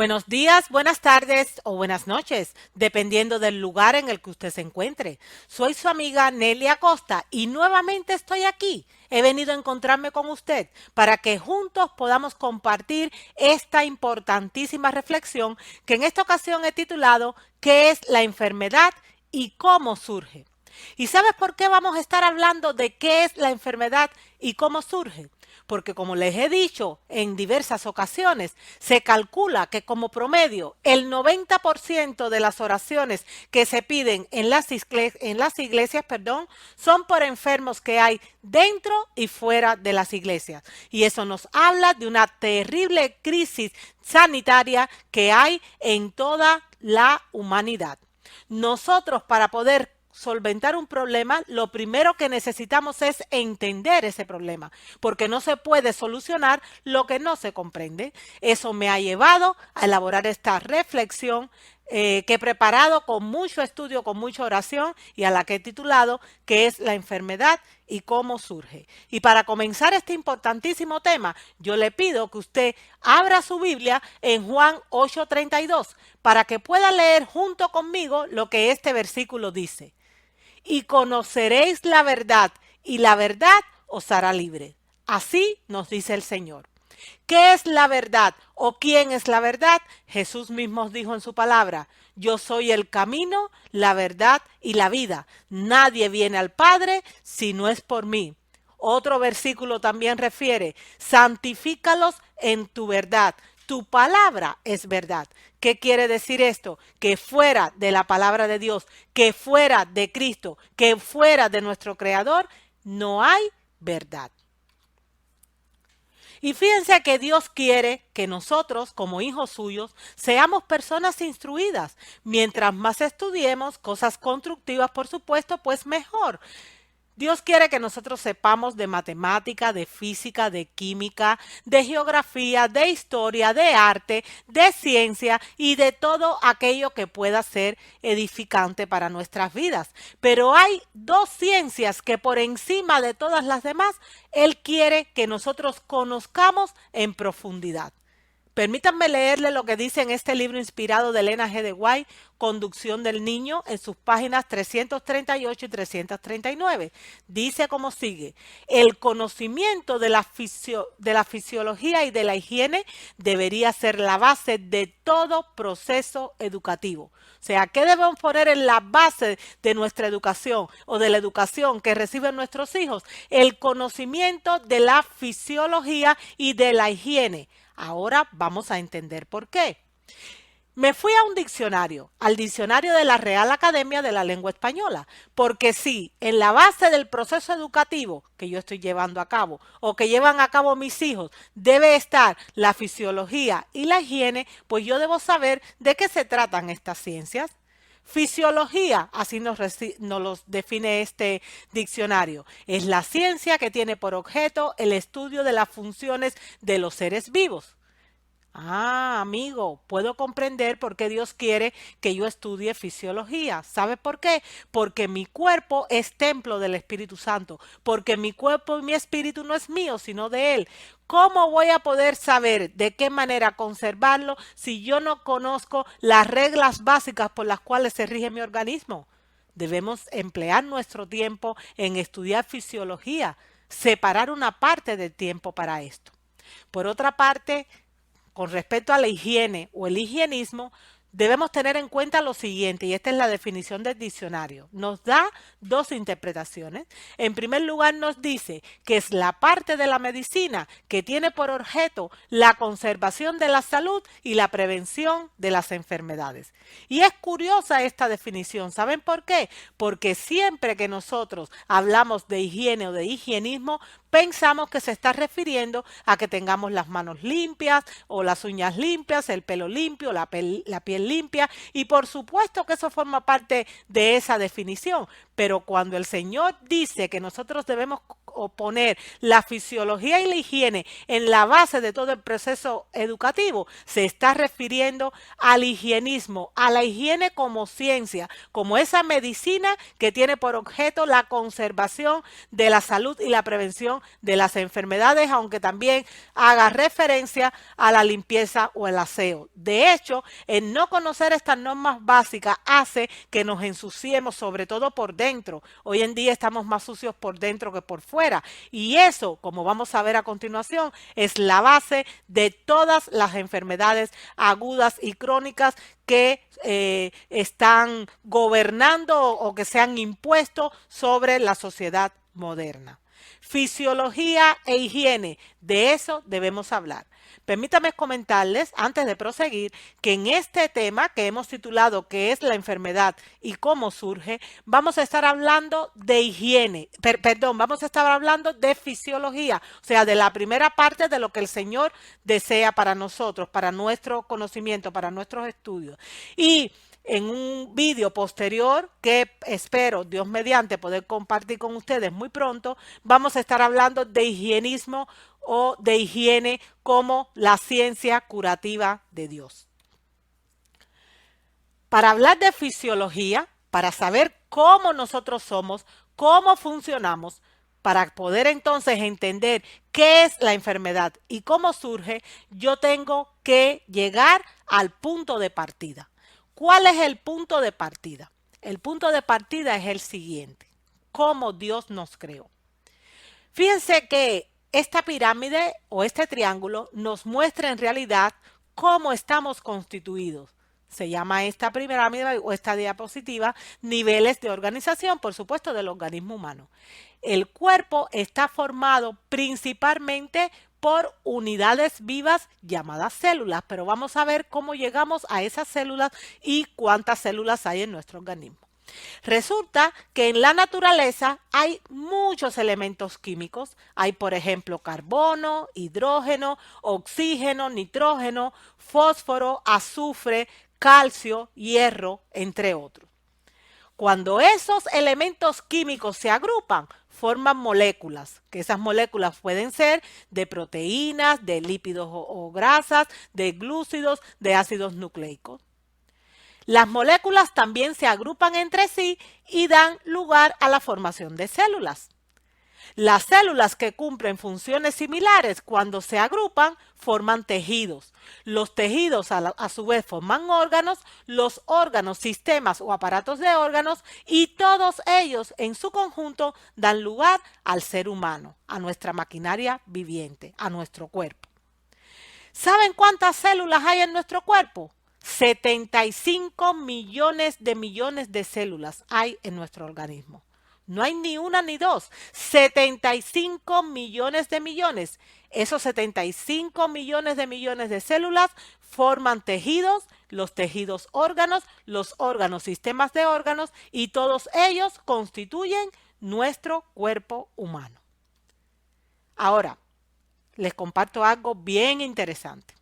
Buenos días, buenas tardes o buenas noches, dependiendo del lugar en el que usted se encuentre. Soy su amiga Nelly Acosta y nuevamente estoy aquí. He venido a encontrarme con usted para que juntos podamos compartir esta importantísima reflexión que en esta ocasión he titulado ¿Qué es la enfermedad y cómo surge? ¿Y sabes por qué vamos a estar hablando de qué es la enfermedad y cómo surge? Porque como les he dicho en diversas ocasiones, se calcula que como promedio el 90% de las oraciones que se piden en las iglesias, son por enfermos que hay dentro y fuera de las iglesias. Y eso nos habla de una terrible crisis sanitaria que hay en toda la humanidad. Nosotros para poder solventar un problema, lo primero que necesitamos es entender ese problema, porque no se puede solucionar lo que no se comprende. Eso me ha llevado a elaborar esta reflexión que he preparado con mucho estudio, con mucha oración y a la que he titulado ¿Qué es la enfermedad y cómo surge? Y para comenzar este importantísimo tema, yo le pido que usted abra su Biblia en Juan 8:32 para que pueda leer junto conmigo lo que este versículo dice. Y conoceréis la verdad, y la verdad os hará libre. Así nos dice el Señor. ¿Qué es la verdad o quién es la verdad? Jesús mismo dijo en su palabra, yo soy el camino, la verdad y la vida. Nadie viene al Padre si no es por mí. Otro versículo también refiere, santifícalos en tu verdad. Tu palabra es verdad. ¿Qué quiere decir esto? Que fuera de la palabra de Dios, que fuera de Cristo, que fuera de nuestro Creador, no hay verdad. Y fíjense que Dios quiere que nosotros, como hijos suyos, seamos personas instruidas. Mientras más estudiemos cosas constructivas, por supuesto, pues mejor. Dios quiere que nosotros sepamos de matemática, de física, de química, de geografía, de historia, de arte, de ciencia y de todo aquello que pueda ser edificante para nuestras vidas. Pero hay dos ciencias que por encima de todas las demás, Él quiere que nosotros conozcamos en profundidad. Permítanme leerle lo que dice en este libro inspirado de Elena G. de White, Conducción del Niño, en sus páginas 338 y 339. Dice como sigue, el conocimiento de la fisiología y de la higiene debería ser la base de todo proceso educativo. O sea, ¿qué debemos poner en la base de nuestra educación o de la educación que reciben nuestros hijos? El conocimiento de la fisiología y de la higiene. Ahora vamos a entender por qué. Me fui a un diccionario, al diccionario de la Real Academia de la Lengua Española, porque sí, en la base del proceso educativo que yo estoy llevando a cabo o que llevan a cabo mis hijos, debe estar la fisiología y la higiene, pues yo debo saber de qué se tratan estas ciencias. Fisiología, así nos los define este diccionario, es la ciencia que tiene por objeto el estudio de las funciones de los seres vivos. Ah, amigo, puedo comprender por qué Dios quiere que yo estudie fisiología. ¿Sabe por qué? Porque mi cuerpo es templo del Espíritu Santo, porque mi cuerpo y mi espíritu no es mío, sino de Él. ¿Cómo voy a poder saber de qué manera conservarlo si yo no conozco las reglas básicas por las cuales se rige mi organismo? Debemos emplear nuestro tiempo en estudiar fisiología, separar una parte del tiempo para esto. Por otra parte, con respecto a la higiene o el higienismo, debemos tener en cuenta lo siguiente, y esta es la definición del diccionario. Nos da dos interpretaciones. En primer lugar, nos dice que es la parte de la medicina que tiene por objeto la conservación de la salud y la prevención de las enfermedades. Y es curiosa esta definición. ¿Saben por qué? Porque siempre que nosotros hablamos de higiene o de higienismo, pensamos que se está refiriendo a que tengamos las manos limpias o las uñas limpias, el pelo limpio, la piel limpia, y por supuesto que eso forma parte de esa definición. Pero cuando el Señor dice que nosotros debemos o poner la fisiología y la higiene en la base de todo el proceso educativo, se está refiriendo al higienismo, a la higiene como ciencia, como esa medicina que tiene por objeto la conservación de la salud y la prevención de las enfermedades, aunque también haga referencia a la limpieza o el aseo. De hecho, el no conocer estas normas básicas hace que nos ensuciemos, sobre todo por dentro. Hoy en día estamos más sucios por dentro que por fuera. Y eso, como vamos a ver a continuación, es la base de todas las enfermedades agudas y crónicas que están gobernando o que se han impuesto sobre la sociedad moderna. Fisiología e higiene, de eso debemos hablar. Permítame comentarles, antes de proseguir, que en este tema que hemos titulado ¿Qué es la enfermedad y cómo surge? Vamos a estar hablando de higiene, vamos a estar hablando de fisiología, o sea, de la primera parte de lo que el Señor desea para nosotros, para nuestro conocimiento, para nuestros estudios. Y en un vídeo posterior que espero, Dios mediante, poder compartir con ustedes muy pronto, vamos a estar hablando de higienismo o de higiene como la ciencia curativa de Dios. Para hablar de fisiología, para saber cómo nosotros somos, cómo funcionamos, para poder entonces entender qué es la enfermedad y cómo surge, yo tengo que llegar al punto de partida. ¿Cuál es el punto de partida? El punto de partida es el siguiente: cómo Dios nos creó. Fíjense que esta pirámide o este triángulo nos muestra en realidad cómo estamos constituidos. Se llama esta pirámide o esta diapositiva niveles de organización, por supuesto, del organismo humano. El cuerpo está formado principalmente por unidades vivas llamadas células, pero vamos a ver cómo llegamos a esas células y cuántas células hay en nuestro organismo. Resulta que en la naturaleza hay muchos elementos químicos. Hay, por ejemplo, carbono, hidrógeno, oxígeno, nitrógeno, fósforo, azufre, calcio, hierro, entre otros. Cuando esos elementos químicos se agrupan, forman moléculas, que esas moléculas pueden ser de proteínas, de lípidos o grasas, de glúcidos, de ácidos nucleicos. Las moléculas también se agrupan entre sí y dan lugar a la formación de células. Las células que cumplen funciones similares cuando se agrupan forman tejidos. Los tejidos a su vez forman órganos, los órganos, sistemas o aparatos de órganos, y todos ellos en su conjunto dan lugar al ser humano, a nuestra maquinaria viviente, a nuestro cuerpo. ¿Saben cuántas células hay en nuestro cuerpo? 75 millones de células hay en nuestro organismo. No hay ni una ni dos, 75 millones de millones. Esos 75 millones de células forman tejidos, los tejidos órganos, los órganos sistemas de órganos, y todos ellos constituyen nuestro cuerpo humano. Ahora, les comparto algo bien interesante.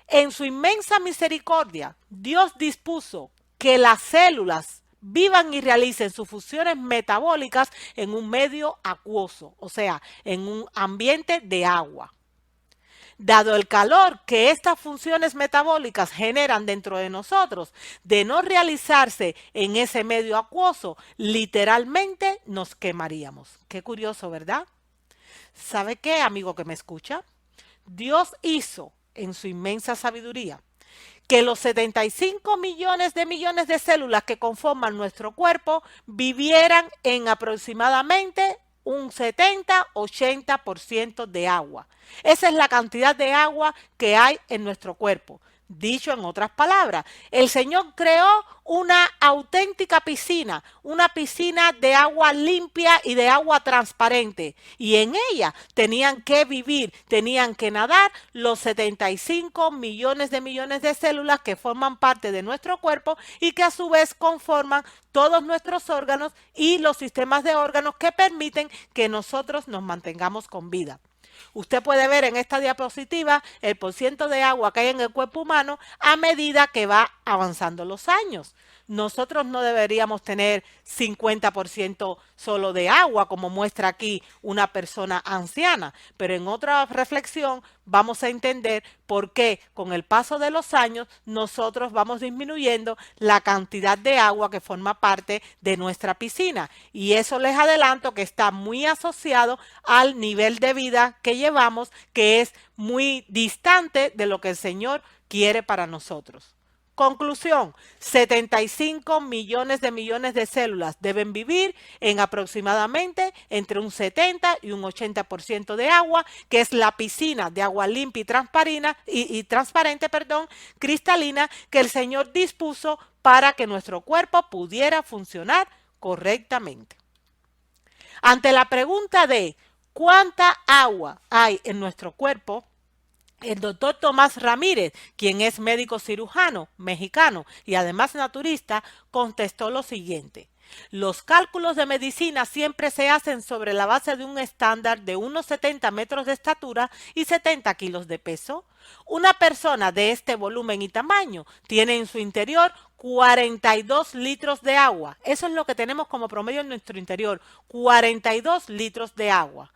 En su inmensa misericordia, Dios dispuso que las células vivan y realicen sus funciones metabólicas en un medio acuoso, o sea, en un ambiente de agua. Dado el calor que estas funciones metabólicas generan dentro de nosotros, de no realizarse en ese medio acuoso, literalmente nos quemaríamos. Qué curioso, ¿verdad? ¿Sabe qué, amigo que me escucha? Dios hizo en su inmensa sabiduría que los 75 millones de células que conforman nuestro cuerpo vivieran en aproximadamente un 70-80% de agua. Esa es la cantidad de agua que hay en nuestro cuerpo. Dicho en otras palabras, el Señor creó una auténtica piscina, una piscina de agua limpia y de agua transparente, y en ella tenían que vivir, tenían que nadar los 75 millones de células que forman parte de nuestro cuerpo y que a su vez conforman todos nuestros órganos y los sistemas de órganos que permiten que nosotros nos mantengamos con vida. Usted puede ver en esta diapositiva el porciento de agua que hay en el cuerpo humano a medida que va avanzando los años. Nosotros no deberíamos tener 50% solo de agua, como muestra aquí una persona anciana, pero en otra reflexión vamos a entender por qué con el paso de los años nosotros vamos disminuyendo la cantidad de agua que forma parte de nuestra piscina. Y eso les adelanto que está muy asociado al nivel de vida que llevamos, que es muy distante de lo que el Señor quiere para nosotros. Conclusión, 75 millones de células deben vivir en aproximadamente entre un 70 y un 80% de agua, que es la piscina de agua limpia y transparente, cristalina, que el Señor dispuso para que nuestro cuerpo pudiera funcionar correctamente. Ante la pregunta de ¿cuánta agua hay en nuestro cuerpo? El doctor Tomás Ramírez, quien es médico cirujano mexicano y además naturista, contestó lo siguiente. Los cálculos de medicina siempre se hacen sobre la base de un estándar de unos 70 metros de estatura y 70 kilos de peso. Una persona de este volumen y tamaño tiene en su interior 42 litros de agua. Eso es lo que tenemos como promedio en nuestro interior, 42 litros de agua.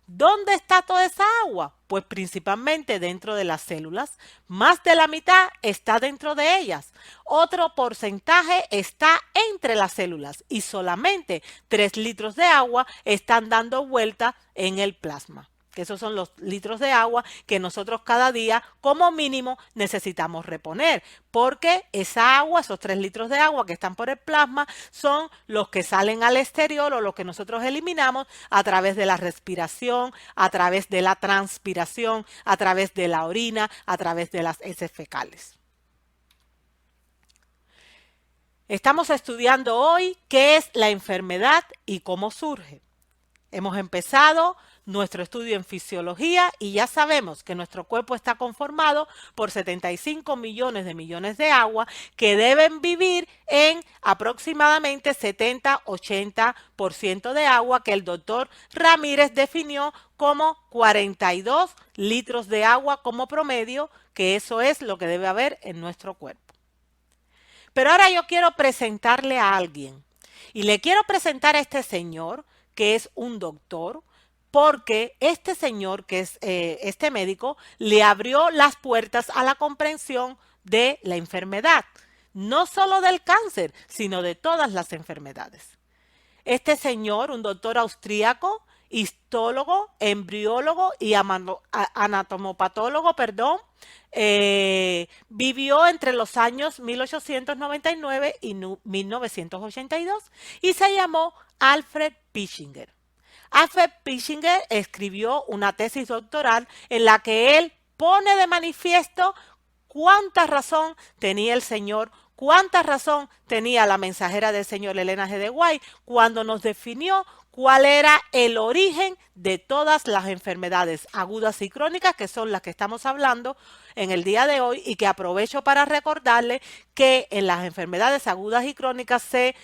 ¿Dónde está toda esa agua? Pues principalmente dentro de las células. Más de la mitad está dentro de ellas. Otro porcentaje está entre las células y solamente 3 litros de agua están dando vuelta en el plasma. Que esos son los litros de agua que nosotros cada día como mínimo necesitamos reponer, porque esa agua, esos 3 litros de agua que están por el plasma, son los que salen al exterior o los que nosotros eliminamos a través de la respiración, a través de la transpiración, a través de la orina, a través de las heces fecales. Estamos estudiando hoy qué es la enfermedad y cómo surge. Hemos empezado nuestro estudio en fisiología y ya sabemos que nuestro cuerpo está conformado por 75 millones de agua que deben vivir en aproximadamente 70-80% de agua que el doctor Ramírez definió como 42 litros de agua como promedio, que eso es lo que debe haber en nuestro cuerpo. Pero ahora yo quiero presentarle a alguien y le quiero presentar a este señor que es un doctor, porque este señor, que es este médico, le abrió las puertas a la comprensión de la enfermedad, no solo del cáncer, sino de todas las enfermedades. Este señor, un doctor austríaco, histólogo, embriólogo y anatomopatólogo, vivió entre los años 1899 y 1982 y se llamó Alfred Pischinger. Alfred Pischinger escribió una tesis doctoral en la que él pone de manifiesto cuánta razón tenía el Señor, cuánta razón tenía la mensajera del Señor Elena G. de White cuando nos definió cuál era el origen de todas las enfermedades agudas y crónicas, que son las que estamos hablando en el día de hoy, y que aprovecho para recordarle que en las enfermedades agudas y crónicas se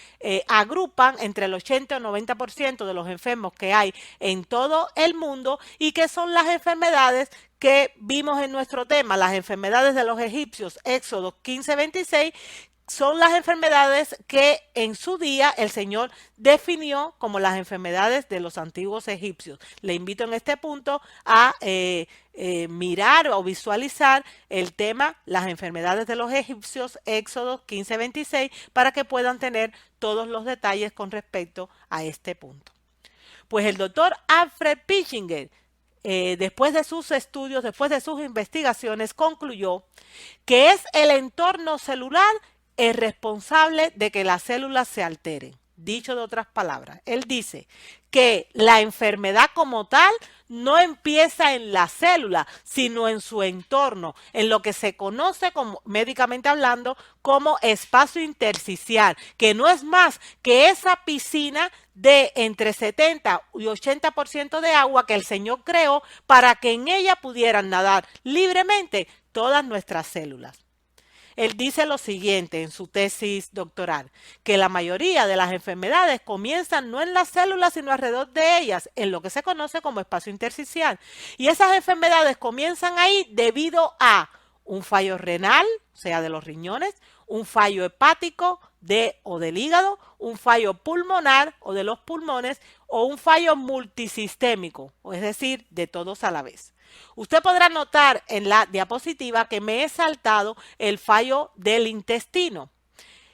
agrupan entre el 80 o 90% de los enfermos que hay en todo el mundo, y que son las enfermedades que vimos en nuestro tema, las enfermedades de los egipcios, Éxodo 15:26, son las enfermedades que en su día el Señor definió como las enfermedades de los antiguos egipcios. Le invito en este punto a mirar o visualizar el tema, las enfermedades de los egipcios, Éxodo 15:26, para que puedan tener todos los detalles con respecto a este punto. Pues el doctor Alfred Pischinger, después de sus estudios, después de sus investigaciones, concluyó que es el entorno celular el responsable de que las células se alteren. Dicho de otras palabras, él dice que la enfermedad como tal no empieza en la célula, sino en su entorno, en lo que se conoce como, médicamente hablando, como espacio intersticial, que no es más que esa piscina de entre 70 y 80% de agua que el Señor creó para que en ella pudieran nadar libremente todas nuestras células. Él dice lo siguiente en su tesis doctoral, que la mayoría de las enfermedades comienzan no en las células, sino alrededor de ellas, en lo que se conoce como espacio intersticial. Y esas enfermedades comienzan ahí debido a un fallo renal, o sea, de los riñones, un fallo hepático o del hígado, un fallo pulmonar o de los pulmones o un fallo multisistémico, o es decir, de todos a la vez. Usted podrá notar en la diapositiva que me he saltado el fallo del intestino.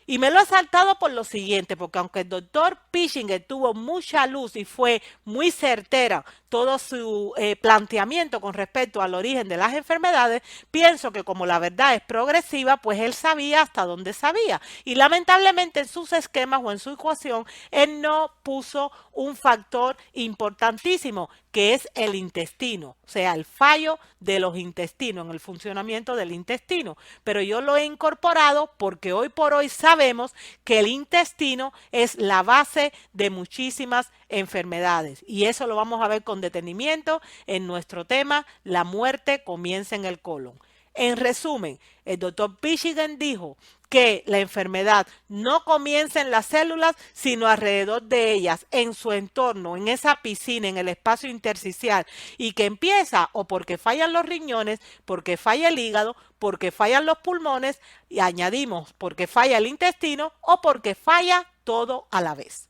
Y me lo he saltado por lo siguiente, porque aunque el doctor Pischinger tuvo mucha luz y fue muy certera todo su planteamiento con respecto al origen de las enfermedades, pienso que como la verdad es progresiva, pues él sabía hasta dónde sabía. Y lamentablemente en sus esquemas o en su ecuación, él no puso un factor importantísimo, que es el intestino, o sea, el fallo de los intestinos, en el funcionamiento del intestino. Pero yo lo he incorporado porque hoy por hoy sabemos que el intestino es la base de muchísimas enfermedades. Y eso lo vamos a ver con detenimiento en nuestro tema, la muerte comienza en el colon. En resumen, el doctor Pischinger dijo que la enfermedad no comienza en las células, sino alrededor de ellas, en su entorno, en esa piscina, en el espacio intersticial, y que empieza o porque fallan los riñones, porque falla el hígado, porque fallan los pulmones, y añadimos porque falla el intestino o porque falla todo a la vez.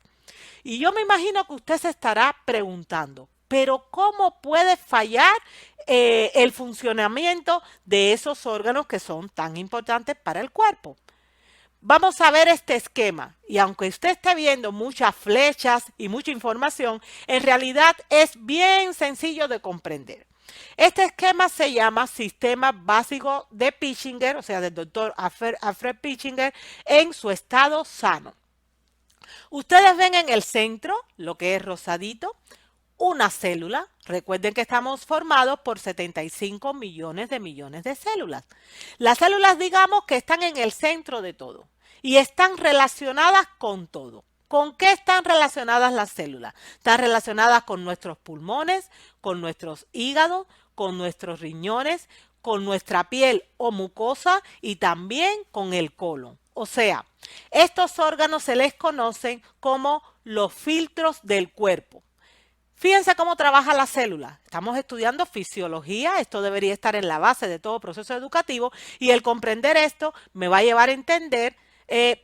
Y yo me imagino que usted se estará preguntando, pero ¿cómo puede fallar el funcionamiento de esos órganos que son tan importantes para el cuerpo? Vamos a ver este esquema y aunque usted esté viendo muchas flechas y mucha información, en realidad es bien sencillo de comprender. Este esquema se llama Sistema Básico de Pischinger, o sea, del doctor Alfred Pischinger, en su estado sano. Ustedes ven en el centro, lo que es rosadito, una célula. Recuerden que estamos formados por 75 millones de células. Las células, digamos, que están en el centro de todo y están relacionadas con todo. ¿Con qué están relacionadas las células? Están relacionadas con nuestros pulmones, con nuestros hígados, con nuestros riñones, con nuestra piel o mucosa y también con el colon. O sea, estos órganos se les conocen como los filtros del cuerpo. Fíjense cómo trabaja la célula. Estamos estudiando fisiología, esto debería estar en la base de todo proceso educativo y el comprender esto me va a llevar a entender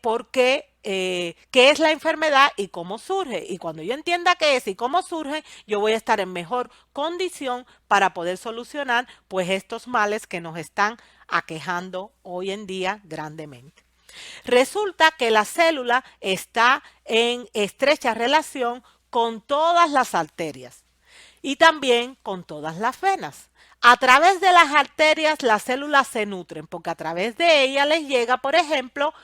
por qué, qué es la enfermedad y cómo surge. Y cuando yo entienda qué es y cómo surge, yo voy a estar en mejor condición para poder solucionar pues estos males que nos están aquejando hoy en día grandemente. Resulta que la célula está en estrecha relación con todas las arterias y también con todas las venas. A través de las arterias las células se nutren porque a través de ellas les llega, por ejemplo,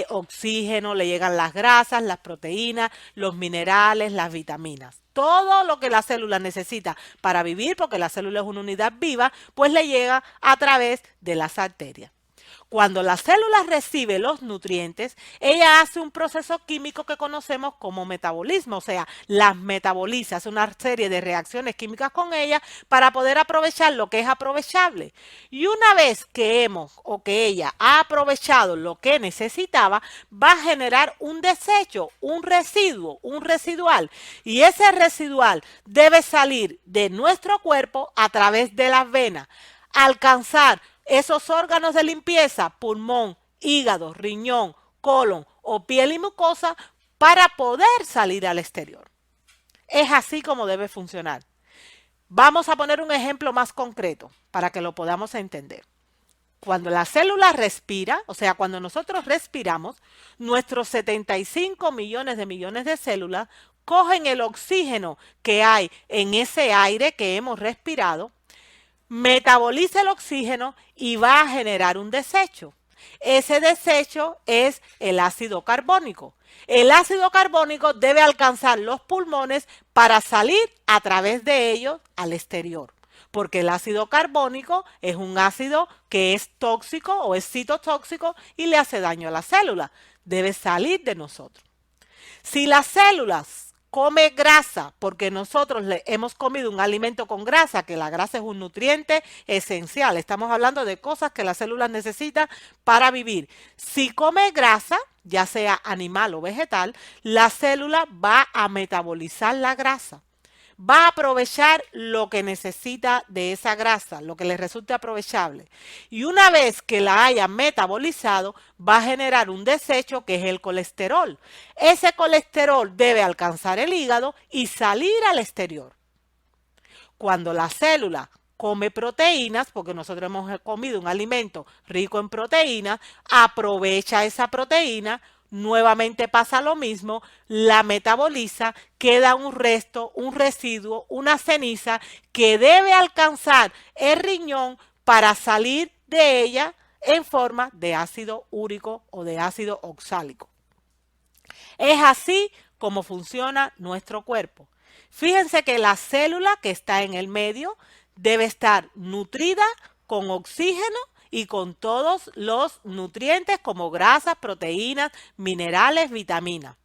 oxígeno, le llegan las grasas, las proteínas, los minerales, las vitaminas. Todo lo que la célula necesita para vivir, porque la célula es una unidad viva, pues le llega a través de las arterias. Cuando la célula recibe los nutrientes, ella hace un proceso químico que conocemos como metabolismo, o sea, las metaboliza, hace una serie de reacciones químicas con ella para poder aprovechar lo que es aprovechable. Y una vez que ella ha aprovechado lo que necesitaba, va a generar un desecho, un residuo, un residual. Y ese residual debe salir de nuestro cuerpo a través de las venas, alcanzar esos órganos de limpieza, pulmón, hígado, riñón, colon o piel y mucosa para poder salir al exterior. Es así como debe funcionar. Vamos a poner un ejemplo más concreto para que lo podamos entender. Cuando la célula respira, o sea, cuando nosotros respiramos, nuestros 75 millones de células cogen el oxígeno que hay en ese aire que hemos respirado, metaboliza el oxígeno y va a generar un desecho. Ese desecho es el ácido carbónico. El ácido carbónico debe alcanzar los pulmones para salir a través de ellos al exterior, porque el ácido carbónico es un ácido que es tóxico o es citotóxico y le hace daño a la célula. Debe salir de nosotros. Si las células come grasa, porque nosotros le hemos comido un alimento con grasa, que la grasa es un nutriente esencial. Estamos hablando de cosas que la célula necesita para vivir. Si come grasa, ya sea animal o vegetal, la célula va a metabolizar la grasa. va a aprovechar lo que necesita de esa grasa, lo que le resulte aprovechable. Y una vez que la haya metabolizado, va a generar un desecho que es el colesterol. Ese colesterol debe alcanzar el hígado y salir al exterior. Cuando la célula come proteínas, porque nosotros hemos comido un alimento rico en proteínas, aprovecha esa proteína, nuevamente pasa lo mismo, la metaboliza, queda un resto, un residuo, una ceniza que debe alcanzar el riñón para salir de ella en forma de ácido úrico o de ácido oxálico. Es así como funciona nuestro cuerpo. Fíjense que la célula que está en el medio debe estar nutrida con oxígeno y con todos los nutrientes como grasas, proteínas, minerales, vitaminas.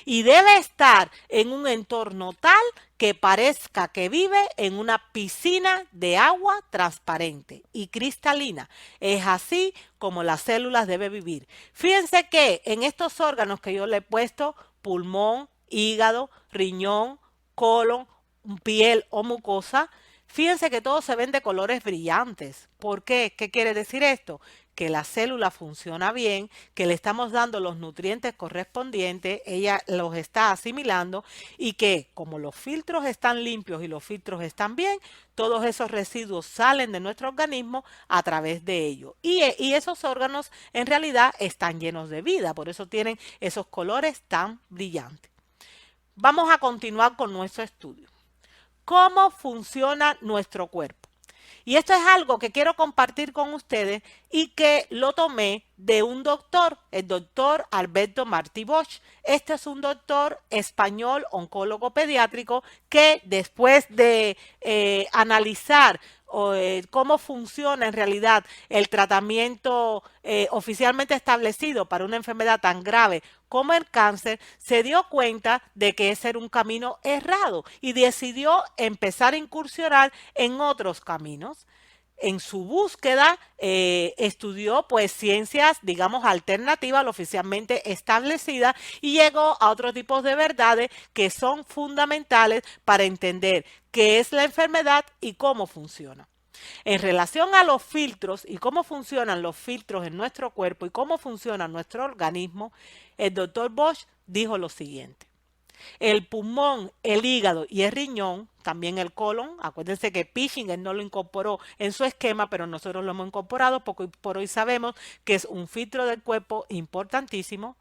Y debe estar en un entorno tal que parezca que vive en una piscina de agua transparente y cristalina. Es así como las células deben vivir. Fíjense que en estos órganos que yo le he puesto, pulmón, hígado, riñón, colon, piel o mucosa, fíjense que todos se ven de colores brillantes. ¿Por qué? ¿Qué quiere decir esto? Que la célula funciona bien, que le estamos dando los nutrientes correspondientes, ella los está asimilando y que como los filtros están limpios y los filtros están bien, todos esos residuos salen de nuestro organismo a través de ellos. Y esos órganos en realidad están llenos de vida, por eso tienen esos colores tan brillantes. Vamos a continuar con nuestro estudio. ¿Cómo funciona nuestro cuerpo? Y esto es algo que quiero compartir con ustedes y que lo tomé de un doctor, el doctor Alberto Martí Bosch. Este es un doctor español, oncólogo pediátrico, que después de analizar cómo funciona en realidad el tratamiento oficialmente establecido para una enfermedad tan grave como el cáncer, se dio cuenta de que ese era un camino errado y decidió empezar a incursionar en otros caminos. En su búsqueda estudió pues ciencias, digamos, alternativas a lo oficialmente establecida y llegó a otros tipos de verdades que son fundamentales para entender qué es la enfermedad y cómo funciona. En relación a los filtros y cómo funcionan los filtros en nuestro cuerpo y cómo funciona nuestro organismo, el doctor Bosch dijo lo siguiente. El pulmón, el hígado y el riñón, también el colon, acuérdense que Pischinger no lo incorporó en su esquema, pero nosotros lo hemos incorporado porque por hoy sabemos que es un filtro del cuerpo importantísimo.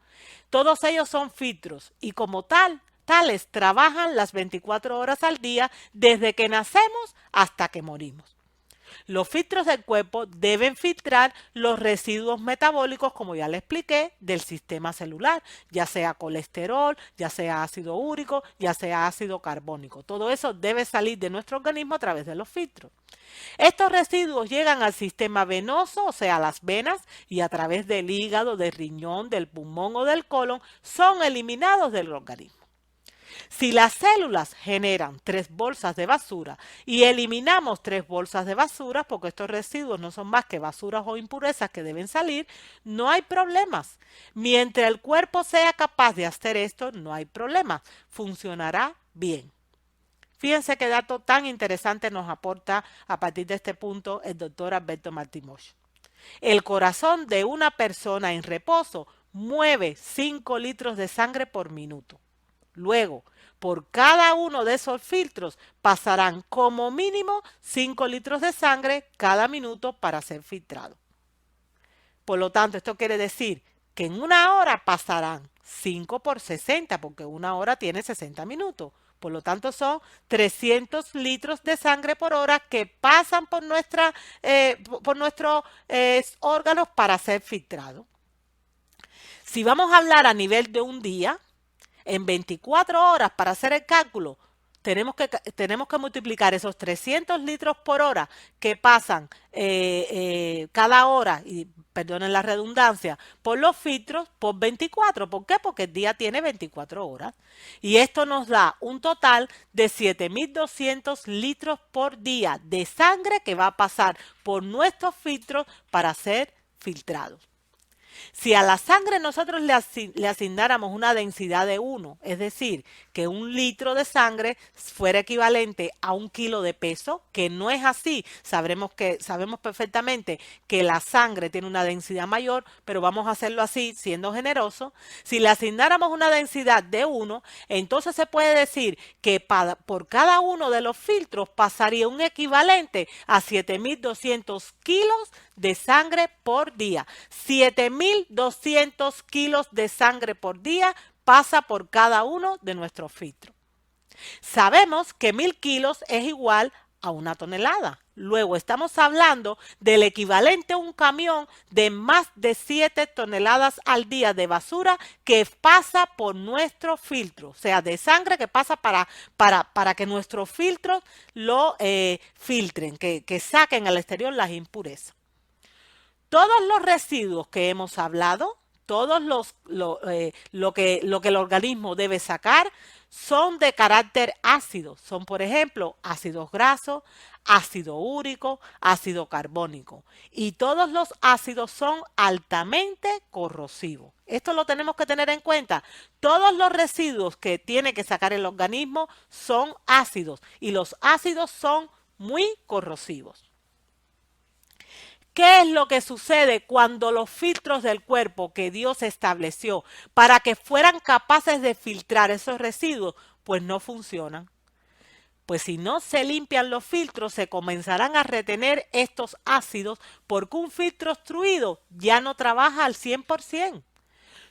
Todos ellos son filtros y como tales trabajan las 24 horas al día desde que nacemos hasta que morimos. Los filtros del cuerpo deben filtrar los residuos metabólicos, como ya le expliqué, del sistema celular, ya sea colesterol, ya sea ácido úrico, ya sea ácido carbónico. Todo eso debe salir de nuestro organismo a través de los filtros. Estos residuos llegan al sistema venoso, o sea, a las venas, y a través del hígado, del riñón, del pulmón o del colon, son eliminados del organismo. Si las células generan 3 bolsas de basura y eliminamos 3 bolsas de basura, porque estos residuos no son más que basuras o impurezas que deben salir, no hay problemas. Mientras el cuerpo sea capaz de hacer esto, no hay problema. Funcionará bien. Fíjense qué dato tan interesante nos aporta a partir de este punto el doctor Alberto Martí Bosch. El corazón de una persona en reposo mueve 5 litros de sangre por minuto. Luego, por cada uno de esos filtros pasarán como mínimo 5 litros de sangre cada minuto para ser filtrado. Por lo tanto, esto quiere decir que en una hora pasarán 5 por 60, porque una hora tiene 60 minutos. Por lo tanto, son 300 litros de sangre por hora que pasan por nuestros órganos para ser filtrados. Si vamos a hablar a nivel de un día, en 24 horas, para hacer el cálculo, tenemos que multiplicar esos 300 litros por hora que pasan cada hora, y perdonen la redundancia, por los filtros por 24. ¿Por qué? Porque el día tiene 24 horas. Y esto nos da un total de 7.200 litros por día de sangre que va a pasar por nuestros filtros para ser filtrados. Si a la sangre nosotros le asignáramos una densidad de 1, es decir, que 1 litro de sangre fuera equivalente a 1 kilo de peso, que no es así, sabemos perfectamente que la sangre tiene una densidad mayor, pero vamos a hacerlo así, siendo generoso. Si le asignáramos una densidad de 1, entonces se puede decir que por cada uno de los filtros pasaría un equivalente a 7.200 kilos de sangre por día. 7.200 kilos de sangre por día pasa por cada uno de nuestros filtros. Sabemos que 1.000 kilos es igual a 1 tonelada. Luego estamos hablando del equivalente a un camión de más de 7 toneladas al día de basura que pasa por nuestro filtro, o sea, de sangre que pasa para que nuestros filtros lo filtren, que saquen al exterior las impurezas. Todos los residuos que hemos hablado, todos lo que el organismo debe sacar, son de carácter ácido. Son, por ejemplo, ácidos grasos, ácido úrico, ácido carbónico. Y todos los ácidos son altamente corrosivos. Esto lo tenemos que tener en cuenta. Todos los residuos que tiene que sacar el organismo son ácidos y los ácidos son muy corrosivos. ¿Qué es lo que sucede cuando los filtros del cuerpo que Dios estableció para que fueran capaces de filtrar esos residuos, pues no funcionan? Pues si no se limpian los filtros, se comenzarán a retener estos ácidos porque un filtro obstruido ya no trabaja al 100%.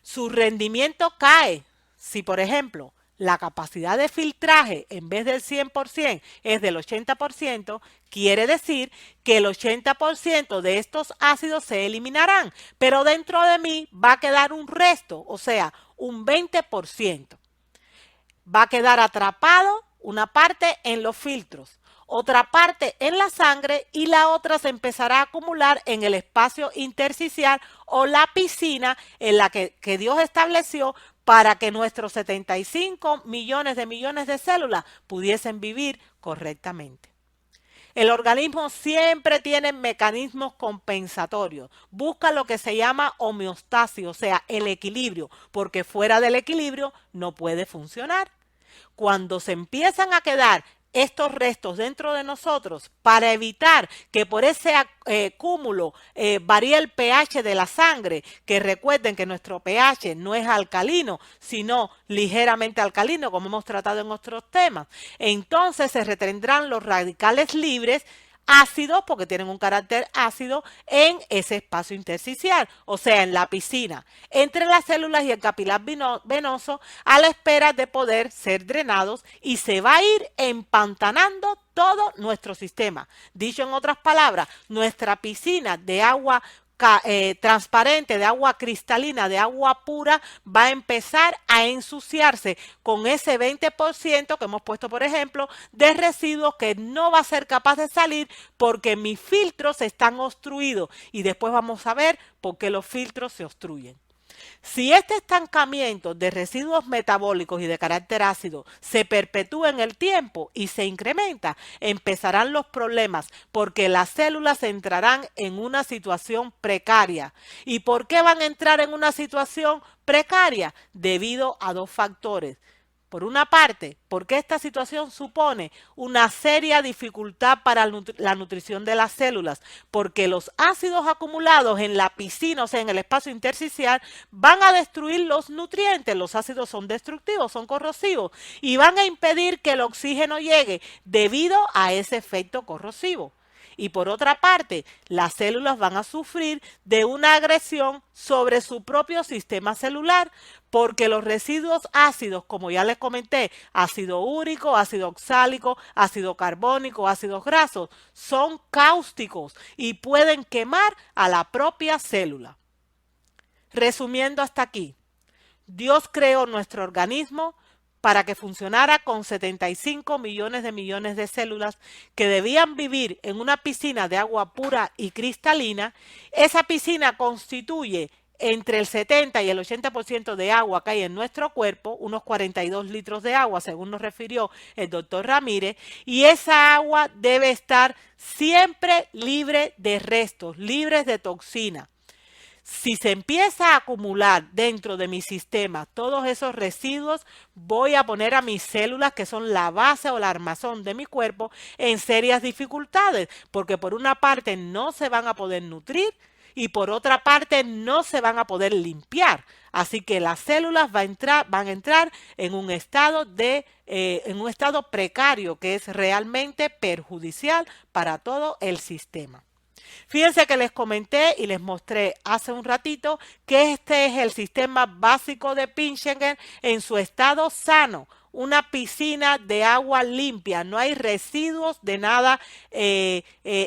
Su rendimiento cae. Si, por ejemplo, la capacidad de filtraje en vez del 100% es del 80%, quiere decir que el 80% de estos ácidos se eliminarán, pero dentro de mí va a quedar un resto, o sea, un 20%. Va a quedar atrapado una parte en los filtros, otra parte en la sangre y la otra se empezará a acumular en el espacio intersticial o la piscina en la que Dios estableció para que nuestros 75 millones de células pudiesen vivir correctamente. El organismo siempre tiene mecanismos compensatorios. Busca lo que se llama homeostasis, o sea, el equilibrio, porque fuera del equilibrio no puede funcionar. Cuando se empiezan a quedar estos restos dentro de nosotros para evitar que por ese cúmulo varíe el pH de la sangre, que recuerden que nuestro pH no es alcalino, sino ligeramente alcalino, como hemos tratado en otros temas. Entonces se retendrán los radicales libres ácidos, porque tienen un carácter ácido, en ese espacio intersticial, o sea, en la piscina, entre las células y el capilar venoso, a la espera de poder ser drenados y se va a ir empantanando todo nuestro sistema. Dicho en otras palabras, nuestra piscina de agua transparente, de agua cristalina, de agua pura, va a empezar a ensuciarse con ese 20% que hemos puesto, por ejemplo, de residuos que no va a ser capaz de salir porque mis filtros están obstruidos. Y después vamos a ver por qué los filtros se obstruyen. Si este estancamiento de residuos metabólicos y de carácter ácido se perpetúa en el tiempo y se incrementa, empezarán los problemas porque las células entrarán en una situación precaria. ¿Y por qué van a entrar en una situación precaria? Debido a dos factores. Por una parte, porque esta situación supone una seria dificultad para la nutrición de las células, porque los ácidos acumulados en la piscina, o sea, en el espacio intersticial, van a destruir los nutrientes. Los ácidos son destructivos, son corrosivos, y van a impedir que el oxígeno llegue debido a ese efecto corrosivo. Y por otra parte, las células van a sufrir de una agresión sobre su propio sistema celular, porque los residuos ácidos, como ya les comenté, ácido úrico, ácido oxálico, ácido carbónico, ácidos grasos, son cáusticos y pueden quemar a la propia célula. Resumiendo hasta aquí, Dios creó nuestro organismo para que funcionara con 75 millones de células que debían vivir en una piscina de agua pura y cristalina. Esa piscina constituye entre el 70 y el 80% de agua que hay en nuestro cuerpo, unos 42 litros de agua, según nos refirió el doctor Ramírez, y esa agua debe estar siempre libre de restos, libres de toxinas. Si se empieza a acumular dentro de mi sistema todos esos residuos, voy a poner a mis células, que son la base o la armazón de mi cuerpo, en serias dificultades, porque por una parte no se van a poder nutrir y por otra parte no se van a poder limpiar. Así que las células van a entrar en un estado precario que es realmente perjudicial para todo el sistema. Fíjense que les comenté y les mostré hace un ratito que este es el sistema básico de Pichengen en su estado sano. Una piscina de agua limpia, no hay residuos de nada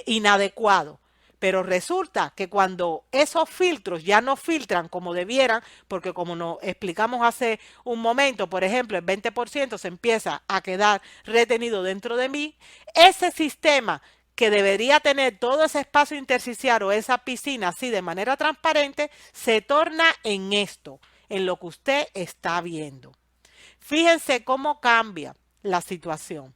inadecuado. Pero resulta que cuando esos filtros ya no filtran como debieran, porque como nos explicamos hace un momento, por ejemplo, el 20% se empieza a quedar retenido dentro de mí, ese sistema que debería tener todo ese espacio intersticial o esa piscina así de manera transparente, se torna en esto, en lo que usted está viendo. Fíjense cómo cambia la situación.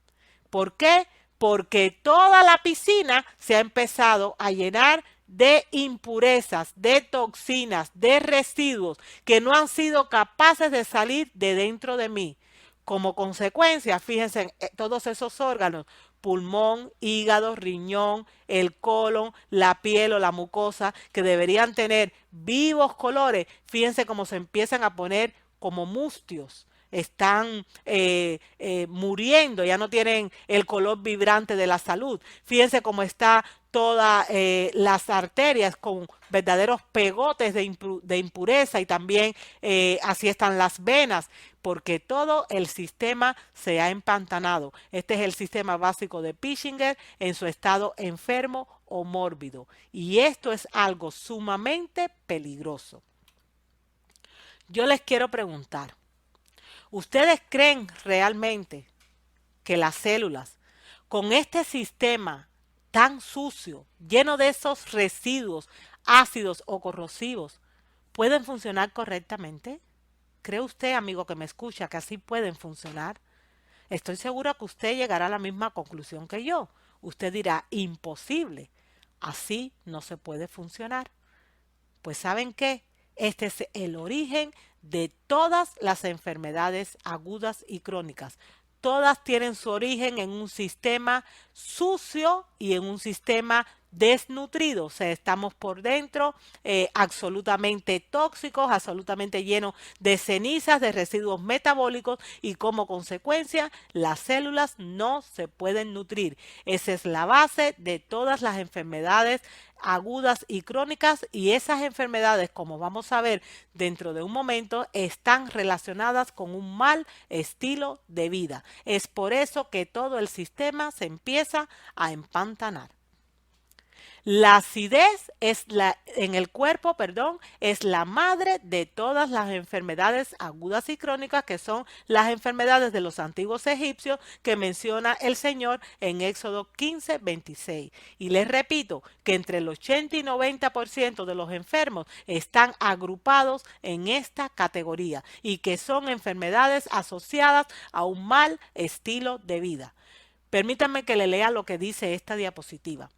¿Por qué? Porque toda la piscina se ha empezado a llenar de impurezas, de toxinas, de residuos que no han sido capaces de salir de dentro de mí. Como consecuencia, fíjense, todos esos órganos, pulmón, hígado, riñón, el colon, la piel o la mucosa, que deberían tener vivos colores, fíjense cómo se empiezan a poner como mustios, están muriendo, ya no tienen el color vibrante de la salud. Fíjense cómo está todas las arterias con verdaderos pegotes de impureza y también así están las venas, porque todo el sistema se ha empantanado. Este es el sistema básico de Pichengen en su estado enfermo o mórbido. Y esto es algo sumamente peligroso. Yo les quiero preguntar, ¿ustedes creen realmente que las células con este sistema tan sucio, lleno de esos residuos ácidos o corrosivos, pueden funcionar correctamente? ¿Cree usted, amigo que me escucha, que así pueden funcionar? Estoy segura que usted llegará a la misma conclusión que yo. Usted dirá, imposible. Así no se puede funcionar. Pues ¿saben qué? Este es el origen de todas las enfermedades agudas y crónicas. Todas tienen su origen en un sistema sucio y en un sistema desnutrido. O sea, estamos por dentro absolutamente tóxicos, absolutamente llenos de cenizas, de residuos metabólicos y como consecuencia las células no se pueden nutrir. Esa es la base de todas las enfermedades agudas y crónicas, y esas enfermedades, como vamos a ver dentro de un momento, están relacionadas con un mal estilo de vida. Es por eso que todo el sistema se empieza a empantanar. La acidez en el cuerpo, perdón, es la madre de todas las enfermedades agudas y crónicas, que son las enfermedades de los antiguos egipcios que menciona el Señor en Éxodo 15:26. Y les repito que entre el 80 y 90% de los enfermos están agrupados en esta categoría y que son enfermedades asociadas a un mal estilo de vida. Permítanme que le lea lo que dice esta diapositiva.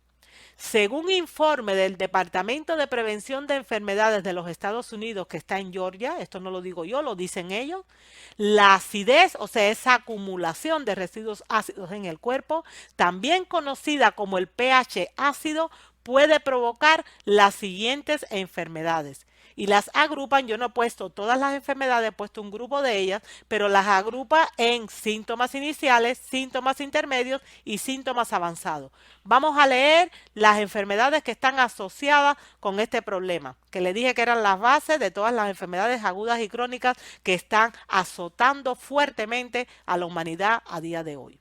Según informe del Departamento de Prevención de Enfermedades de los Estados Unidos, que está en Georgia, esto no lo digo yo, lo dicen ellos, la acidez, o sea, esa acumulación de residuos ácidos en el cuerpo, también conocida como el pH ácido, puede provocar las siguientes enfermedades. Y las agrupan, yo no he puesto todas las enfermedades, he puesto un grupo de ellas, pero las agrupa en síntomas iniciales, síntomas intermedios y síntomas avanzados. Vamos a leer las enfermedades que están asociadas con este problema, que le dije que eran las bases de todas las enfermedades agudas y crónicas que están azotando fuertemente a la humanidad a día de hoy.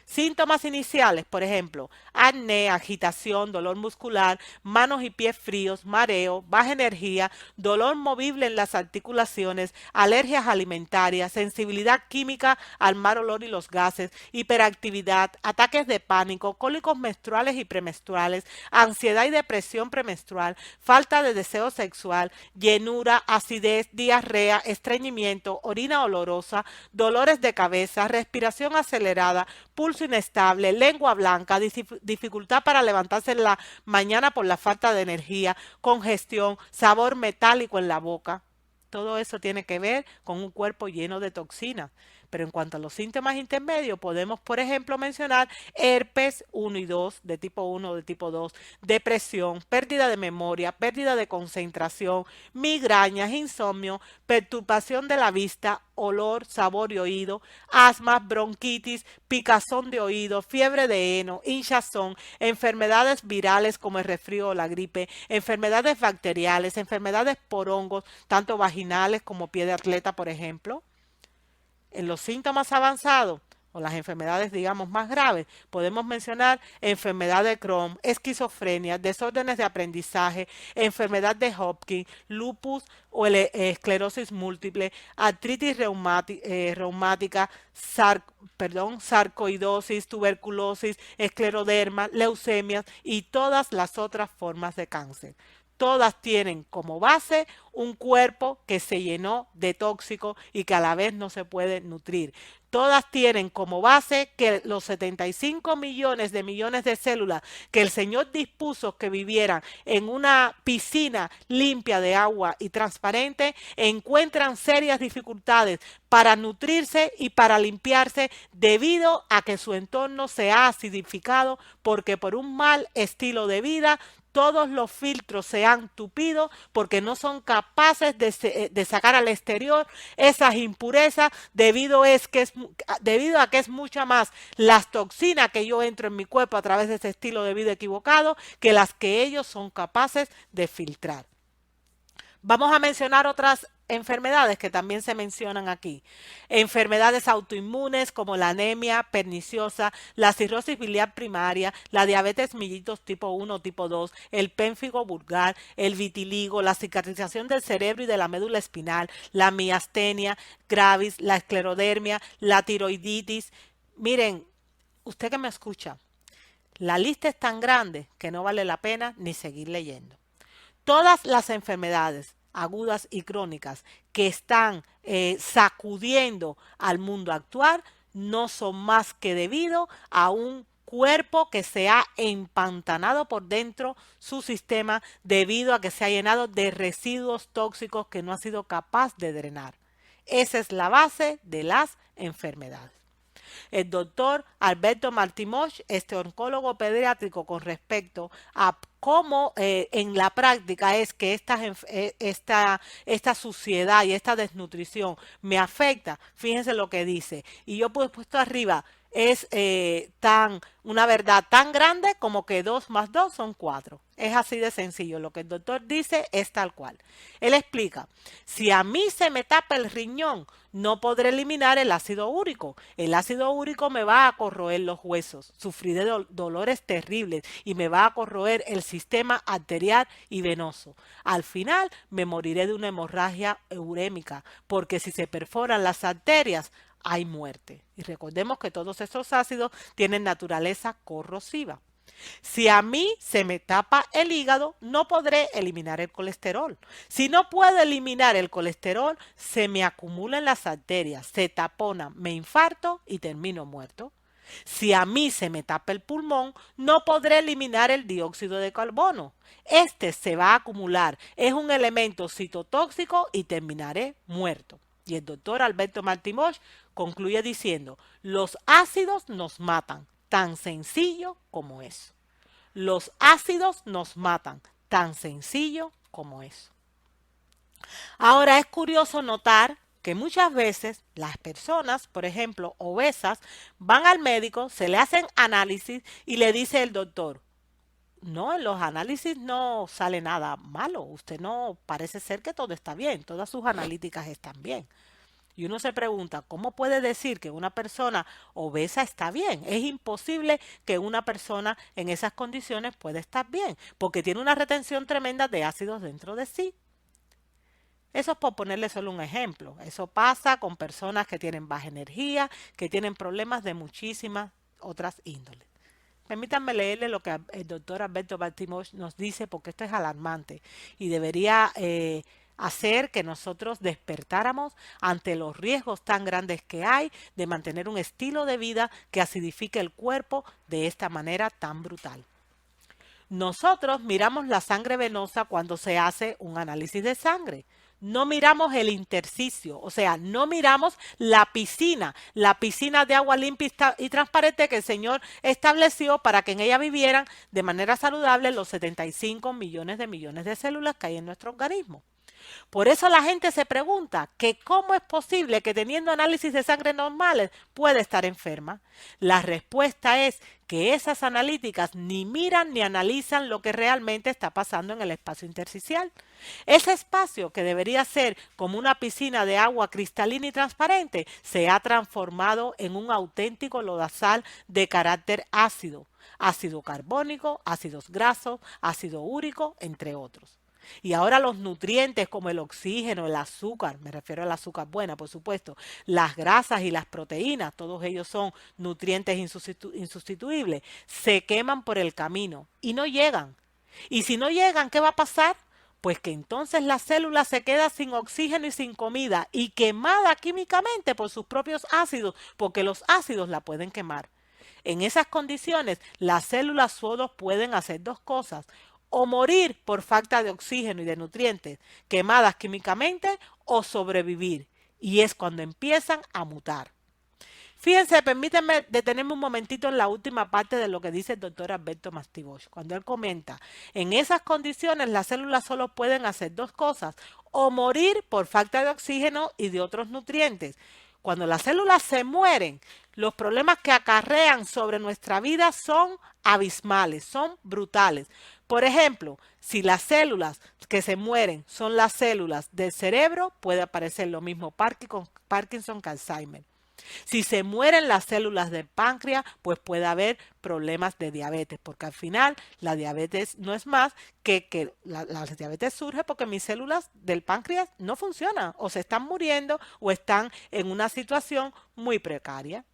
Síntomas iniciales, por ejemplo, acné, agitación, dolor muscular, manos y pies fríos, mareo, baja energía, dolor movible en las articulaciones, alergias alimentarias, sensibilidad química al mal olor y los gases, hiperactividad, ataques de pánico, cólicos menstruales y premenstruales, ansiedad y depresión premenstrual, falta de deseo sexual, llenura, acidez, diarrea, estreñimiento, orina olorosa, dolores de cabeza, respiración acelerada, pulso pulso inestable, lengua blanca, dificultad para levantarse en la mañana por la falta de energía, congestión, sabor metálico en la boca. Todo eso tiene que ver con un cuerpo lleno de toxinas. Pero en cuanto a los síntomas intermedios, podemos, por ejemplo, mencionar herpes 1 y 2, de tipo 1 o de tipo 2, depresión, pérdida de memoria, pérdida de concentración, migrañas, insomnio, perturbación de la vista, olor, sabor y oído, asma, bronquitis, picazón de oído, fiebre de heno, hinchazón, enfermedades virales como el resfrío o la gripe, enfermedades bacteriales, enfermedades por hongos, tanto vaginales como pie de atleta, por ejemplo. En los síntomas avanzados o las enfermedades, digamos, más graves, podemos mencionar enfermedad de Crohn, esquizofrenia, desórdenes de aprendizaje, enfermedad de Hopkins, lupus o esclerosis múltiple, artritis reumática, sarcoidosis, tuberculosis, escleroderma, leucemias y todas las otras formas de cáncer. Todas tienen como base un cuerpo que se llenó de tóxicos y que a la vez no se puede nutrir. Todas tienen como base que los 75 millones de células que el Señor dispuso que vivieran en una piscina limpia de agua y transparente encuentran serias dificultades para nutrirse y para limpiarse debido a que su entorno se ha acidificado porque por un mal estilo de vida todos los filtros se han tupido porque no son capaces de sacar al exterior esas impurezas debido a que es mucha más las toxinas que yo entro en mi cuerpo a través de ese estilo de vida equivocado que las que ellos son capaces de filtrar. Vamos a mencionar otras enfermedades que también se mencionan aquí. Enfermedades autoinmunes como la anemia perniciosa, la cirrosis biliar primaria, la diabetes mellitus tipo 1 o tipo 2, el pénfigo vulgar, el vitiligo, la cicatrización del cerebro y de la médula espinal, la miastenia gravis, la esclerodermia, la tiroiditis. Miren, usted que me escucha, la lista es tan grande que no vale la pena ni seguir leyendo. Todas las enfermedades agudas y crónicas que están sacudiendo al mundo actual no son más que debido a un cuerpo que se ha empantanado por dentro su sistema debido a que se ha llenado de residuos tóxicos que no ha sido capaz de drenar. Esa es la base de las enfermedades. El doctor Alberto Martimoch, este oncólogo pediátrico, con respecto a cómo en la práctica es que esta suciedad y esta desnutrición me afecta. Fíjense lo que dice. Y yo pues puesto arriba es una verdad tan grande como que 2 más 2 son 4. Es así de sencillo. Lo que el doctor dice es tal cual. Él explica, si a mí se me tapa el riñón, no podré eliminar el ácido úrico. El ácido úrico me va a corroer los huesos, sufriré dolores terribles y me va a corroer el sistema arterial y venoso. Al final me moriré de una hemorragia urémica, porque si se perforan las arterias, hay muerte. Y recordemos que todos esos ácidos tienen naturaleza corrosiva. Si a mí se me tapa el hígado, no podré eliminar el colesterol. Si no puedo eliminar el colesterol, se me acumula en las arterias, se tapona, me infarto y termino muerto. Si a mí se me tapa el pulmón, no podré eliminar el dióxido de carbono. Este se va a acumular, es un elemento citotóxico y terminaré muerto. Y el doctor Alberto Martimoch concluye diciendo, los ácidos nos matan, tan sencillo como eso. Los ácidos nos matan, tan sencillo como eso. Ahora es curioso notar que muchas veces las personas, por ejemplo, obesas, van al médico, se le hacen análisis y le dice el doctor, no, en los análisis no sale nada malo, usted no, parece ser que todo está bien, todas sus analíticas están bien. Y uno se pregunta, ¿cómo puede decir que una persona obesa está bien? Es imposible que una persona en esas condiciones pueda estar bien, porque tiene una retención tremenda de ácidos dentro de sí. Eso es por ponerle solo un ejemplo. Eso pasa con personas que tienen baja energía, que tienen problemas de muchísimas otras índoles. Permítanme leerle lo que el doctor Alberto Baltimore nos dice, porque esto es alarmante y debería hacer que nosotros despertáramos ante los riesgos tan grandes que hay de mantener un estilo de vida que acidifique el cuerpo de esta manera tan brutal. Nosotros miramos la sangre venosa cuando se hace un análisis de sangre. No miramos el intersticio, o sea, no miramos la piscina de agua limpia y transparente que el Señor estableció para que en ella vivieran de manera saludable los 75 millones de células que hay en nuestro organismo. Por eso la gente se pregunta que cómo es posible que teniendo análisis de sangre normales puede estar enferma. La respuesta es que esas analíticas ni miran ni analizan lo que realmente está pasando en el espacio intersticial. Ese espacio que debería ser como una piscina de agua cristalina y transparente se ha transformado en un auténtico lodazal de carácter ácido, ácido carbónico, ácidos grasos, ácido úrico, entre otros. Y ahora los nutrientes como el oxígeno, el azúcar, me refiero al azúcar buena, por supuesto, las grasas y las proteínas, todos ellos son nutrientes insustituibles, se queman por el camino y no llegan. Y si no llegan, ¿qué va a pasar? Pues que entonces la célula se queda sin oxígeno y sin comida y quemada químicamente por sus propios ácidos, porque los ácidos la pueden quemar. En esas condiciones, las células solo pueden hacer dos cosas: o morir por falta de oxígeno y de nutrientes quemadas químicamente, o sobrevivir. Y es cuando empiezan a mutar. Fíjense, permítanme detenerme un momentito en la última parte de lo que dice el doctor Alberto Mastigosh. Cuando él comenta, en esas condiciones las células solo pueden hacer dos cosas: o morir por falta de oxígeno y de otros nutrientes. Cuando las células se mueren, los problemas que acarrean sobre nuestra vida son abismales, son brutales. Por ejemplo, si las células que se mueren son las células del cerebro, puede aparecer lo mismo Parkinson que Alzheimer. Si se mueren las células del páncreas, pues puede haber problemas de diabetes, porque al final la diabetes no es más que la diabetes surge porque mis células del páncreas no funcionan, o se están muriendo o están en una situación muy precaria.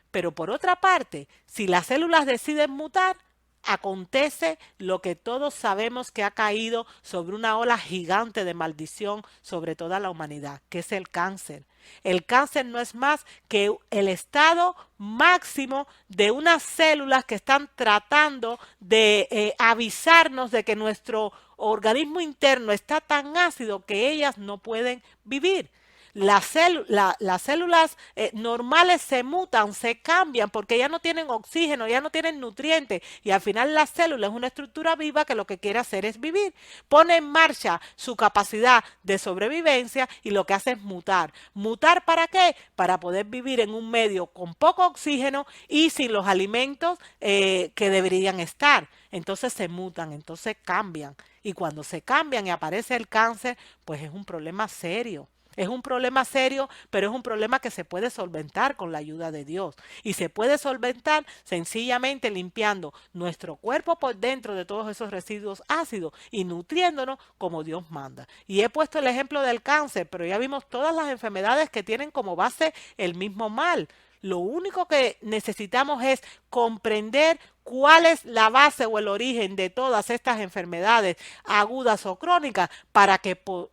Pero por otra parte, si las células deciden mutar, acontece lo que todos sabemos que ha caído sobre una ola gigante de maldición sobre toda la humanidad, que es el cáncer. El cáncer no es más que el estado máximo de unas células que están tratando de avisarnos de que nuestro organismo interno está tan ácido que ellas no pueden vivir. Las células normales se mutan, se cambian porque ya no tienen oxígeno, ya no tienen nutrientes, y al final la célula es una estructura viva que lo que quiere hacer es vivir. Pone en marcha su capacidad de sobrevivencia y lo que hace es mutar. ¿Mutar para qué? Para poder vivir en un medio con poco oxígeno y sin los alimentos que deberían estar. Entonces se mutan, entonces cambian. Y cuando se cambian y aparece el cáncer, pues es un problema serio. Es un problema serio, pero es un problema que se puede solventar con la ayuda de Dios. Y se puede solventar sencillamente limpiando nuestro cuerpo por dentro de todos esos residuos ácidos y nutriéndonos como Dios manda. Y he puesto el ejemplo del cáncer, pero ya vimos todas las enfermedades que tienen como base el mismo mal. Lo único que necesitamos es comprender cuál es la base o el origen de todas estas enfermedades agudas o crónicas para que por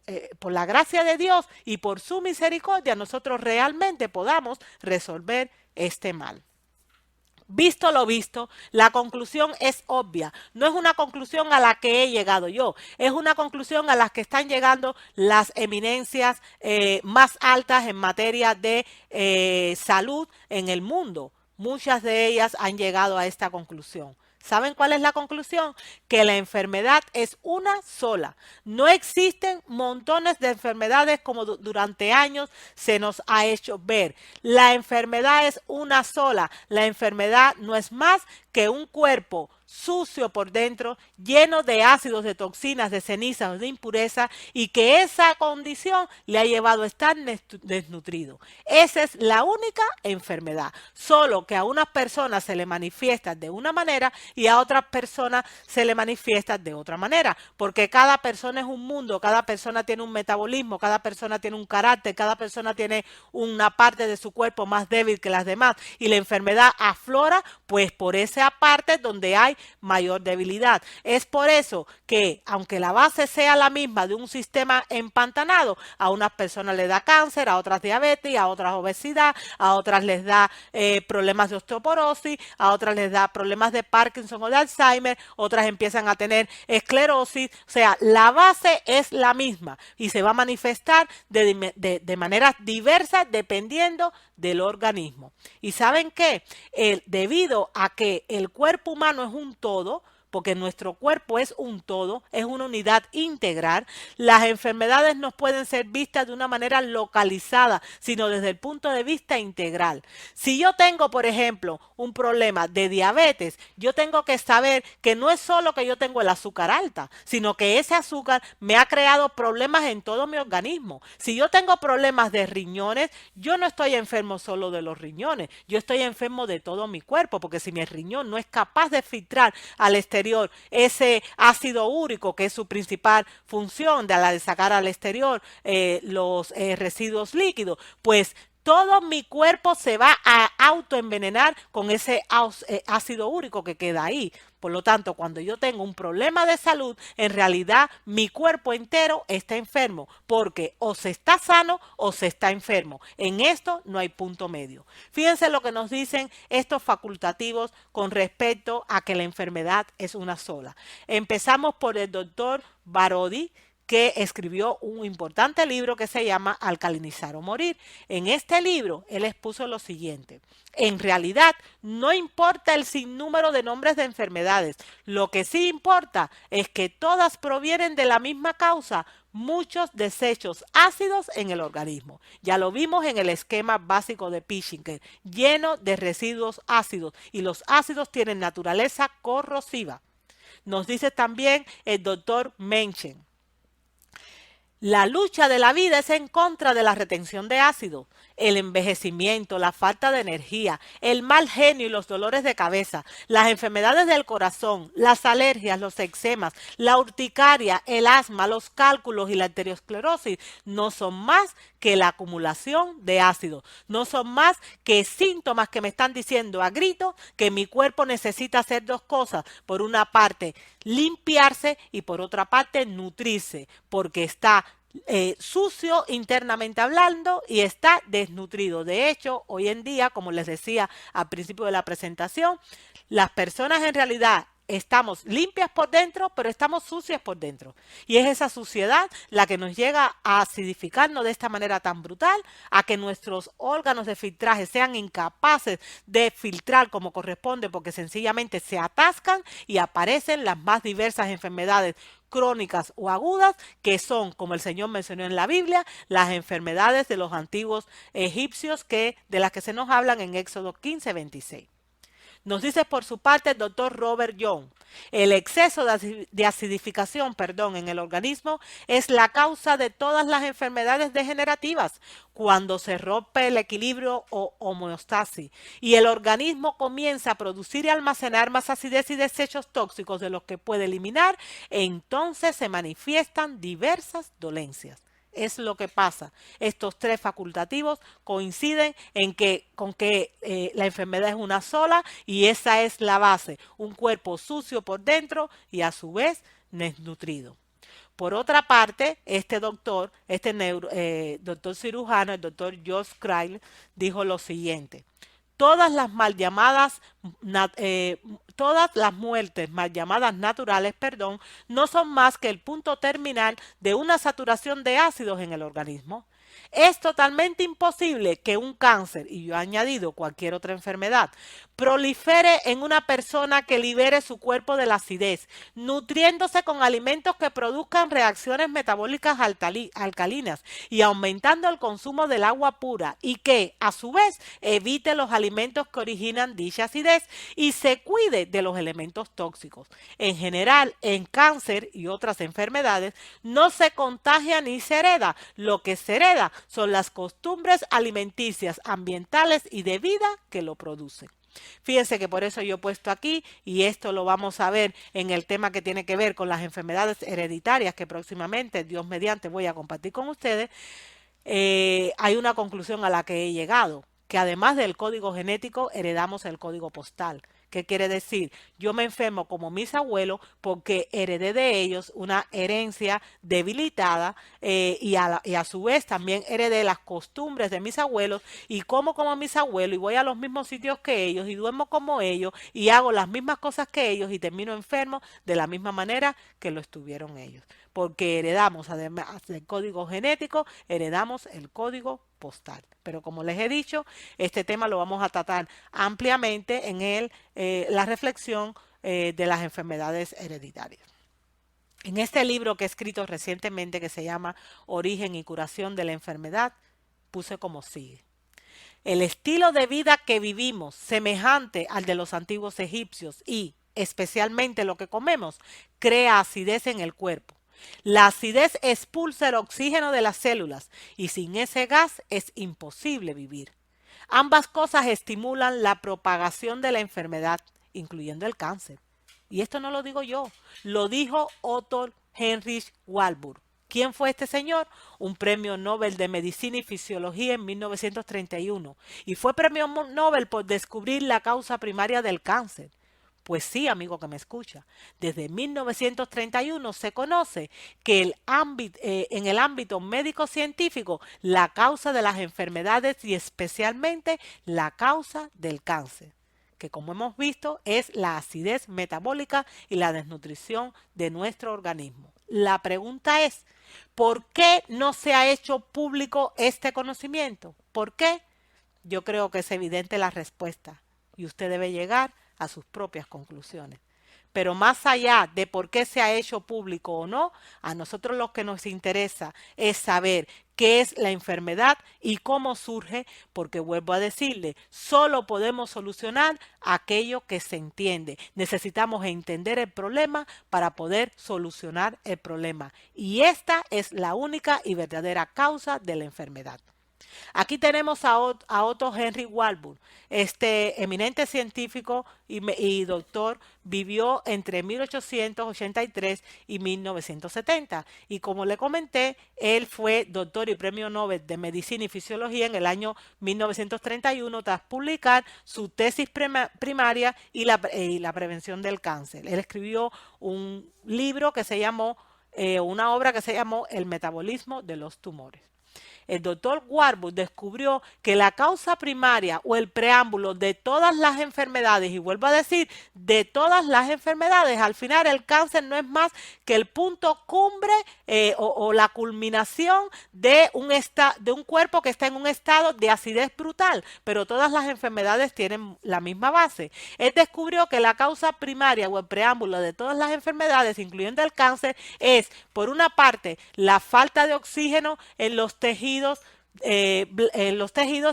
la gracia de Dios y por su misericordia nosotros realmente podamos resolver este mal. Visto lo visto, la conclusión es obvia. No es una conclusión a la que he llegado yo, es una conclusión a la que están llegando las eminencias más altas en materia de salud en el mundo. Muchas de ellas han llegado a esta conclusión. ¿Saben cuál es la conclusión? Que la enfermedad es una sola. No existen montones de enfermedades como durante años se nos ha hecho ver. La enfermedad es una sola. La enfermedad no es más que un cuerpo sucio por dentro, lleno de ácidos, de toxinas, de cenizas, de impurezas, y que esa condición le ha llevado a estar desnutrido. Esa es la única enfermedad, solo que a unas personas se le manifiesta de una manera y a otras personas se le manifiesta de otra manera, porque cada persona es un mundo, cada persona tiene un metabolismo, cada persona tiene un carácter, cada persona tiene una parte de su cuerpo más débil que las demás, y la enfermedad aflora pues por esa parte donde hay mayor debilidad. Es por eso que, aunque la base sea la misma de un sistema empantanado, a unas personas les da cáncer, a otras diabetes, a otras obesidad, a otras les da problemas de osteoporosis, a otras les da problemas de Parkinson o de Alzheimer, otras empiezan a tener esclerosis. O sea, la base es la misma y se va a manifestar de maneras diversas dependiendo del organismo. ¿Y saben qué? Debido a que el cuerpo humano es un todo, porque nuestro cuerpo es un todo, es una unidad integral, las enfermedades no pueden ser vistas de una manera localizada, sino desde el punto de vista integral. Si yo tengo, por ejemplo, un problema de diabetes, yo tengo que saber que no es solo que yo tengo el azúcar alta, sino que ese azúcar me ha creado problemas en todo mi organismo. Si yo tengo problemas de riñones, yo no estoy enfermo solo de los riñones, yo estoy enfermo de todo mi cuerpo, porque si mi riñón no es capaz de filtrar al exterior ese ácido úrico, que es su principal función de la de sacar al exterior los residuos líquidos, pues todo mi cuerpo se va a autoenvenenar con ese ácido úrico que queda ahí. Por lo tanto, cuando yo tengo un problema de salud, en realidad mi cuerpo entero está enfermo, porque o se está sano o se está enfermo. En esto no hay punto medio. Fíjense lo que nos dicen estos facultativos con respecto a que la enfermedad es una sola. Empezamos por el doctor Barodi, que escribió un importante libro que se llama Alcalinizar o Morir. En este libro, él expuso lo siguiente: en realidad, no importa el sinnúmero de nombres de enfermedades, lo que sí importa es que todas provienen de la misma causa, muchos desechos ácidos en el organismo. Ya lo vimos en el esquema básico de Pischinger, lleno de residuos ácidos, y los ácidos tienen naturaleza corrosiva. Nos dice también el doctor Mencken: la lucha de la vida es en contra de la retención de ácido, el envejecimiento, la falta de energía, el mal genio y los dolores de cabeza, las enfermedades del corazón, las alergias, los eczemas, la urticaria, el asma, los cálculos y la arteriosclerosis no son más que la acumulación de ácido, no son más que síntomas que me están diciendo a grito que mi cuerpo necesita hacer dos cosas: por una parte limpiarse y por otra parte nutrirse, porque está sucio internamente hablando y está desnutrido. De hecho, hoy en día, como les decía al principio de la presentación, las personas en realidad estamos limpias por dentro, pero estamos sucias por dentro. Y es esa suciedad la que nos llega a acidificarnos de esta manera tan brutal, a que nuestros órganos de filtraje sean incapaces de filtrar como corresponde, porque sencillamente se atascan y aparecen las más diversas enfermedades crónicas o agudas, que son, como el Señor mencionó en la Biblia, las enfermedades de los antiguos egipcios, de las que se nos hablan en Éxodo 15:26. Nos dice por su parte el doctor Robert Young: el exceso de acidificación, en el organismo es la causa de todas las enfermedades degenerativas. Cuando se rompe el equilibrio o homeostasis y el organismo comienza a producir y almacenar más acidez y desechos tóxicos de los que puede eliminar, entonces se manifiestan diversas dolencias. Es lo que pasa. Estos tres facultativos coinciden con que la enfermedad es una sola, y esa es la base: un cuerpo sucio por dentro y a su vez desnutrido. Por otra parte, este doctor, doctor cirujano, el doctor Josh Kreil, dijo lo siguiente: todas las mal llamadas, todas las muertes mal llamadas naturales, no son más que el punto terminal de una saturación de ácidos en el organismo. Es totalmente imposible que un cáncer, y yo he añadido cualquier otra enfermedad, prolifere en una persona que libere su cuerpo de la acidez, nutriéndose con alimentos que produzcan reacciones metabólicas alcalinas y aumentando el consumo del agua pura, y que, a su vez, evite los alimentos que originan dicha acidez y se cuide de los elementos tóxicos. En general, en cáncer y otras enfermedades, no se contagia ni se hereda. Lo que se hereda son las costumbres alimenticias, ambientales y de vida que lo producen. Fíjense que por eso yo he puesto aquí, y esto lo vamos a ver en el tema que tiene que ver con las enfermedades hereditarias, que próximamente, Dios mediante, voy a compartir con ustedes. Hay una conclusión a la que he llegado: que además del código genético heredamos el código postal, ¿Qué quiere decir? Yo me enfermo como mis abuelos porque heredé de ellos una herencia debilitada y a su vez también heredé las costumbres de mis abuelos y como mis abuelos y voy a los mismos sitios que ellos y duermo como ellos y hago las mismas cosas que ellos y termino enfermo de la misma manera que lo estuvieron ellos. Porque heredamos, además del código genético, heredamos el código postal. Pero como les he dicho, este tema lo vamos a tratar ampliamente en la reflexión de las enfermedades hereditarias. En este libro que he escrito recientemente que se llama Origen y curación de la enfermedad, puse como sigue. El estilo de vida que vivimos, semejante al de los antiguos egipcios y, especialmente lo que comemos, crea acidez en el cuerpo. La acidez expulsa el oxígeno de las células y sin ese gas es imposible vivir. Ambas cosas estimulan la propagación de la enfermedad, incluyendo el cáncer. Y esto no lo digo yo, lo dijo Otto Heinrich Warburg. ¿Quién fue este señor? Un premio Nobel de Medicina y Fisiología en 1931 y fue premio Nobel por descubrir la causa primaria del cáncer. Pues sí, amigo que me escucha, desde 1931 se conoce que en el ámbito médico-científico la causa de las enfermedades y especialmente la causa del cáncer, que como hemos visto es la acidez metabólica y la desnutrición de nuestro organismo. La pregunta es, ¿por qué no se ha hecho público este conocimiento? ¿Por qué? Yo creo que es evidente la respuesta y usted debe llegar a sus propias conclusiones. Pero más allá de por qué se ha hecho público o no, a nosotros lo que nos interesa es saber qué es la enfermedad y cómo surge, porque vuelvo a decirle, solo podemos solucionar aquello que se entiende. Necesitamos entender el problema para poder solucionar el problema. Y esta es la única y verdadera causa de la enfermedad. Aquí tenemos a Otto Heinrich Warburg. Este eminente científico y doctor vivió entre 1883 y 1970. Y como le comenté, él fue doctor y premio Nobel de Medicina y Fisiología en el año 1931 tras publicar su tesis primaria y la prevención del cáncer. Él escribió un libro que se llamó, una obra que se llamó El metabolismo de los tumores. El doctor Warburg descubrió que la causa primaria o el preámbulo de todas las enfermedades, y vuelvo a decir, de todas las enfermedades, al final el cáncer no es más que el punto cumbre o la culminación de un cuerpo que está en un estado de acidez brutal, pero todas las enfermedades tienen la misma base. Él descubrió que la causa primaria o el preámbulo de todas las enfermedades, incluyendo el cáncer, es, por una parte, la falta de oxígeno en los tejidos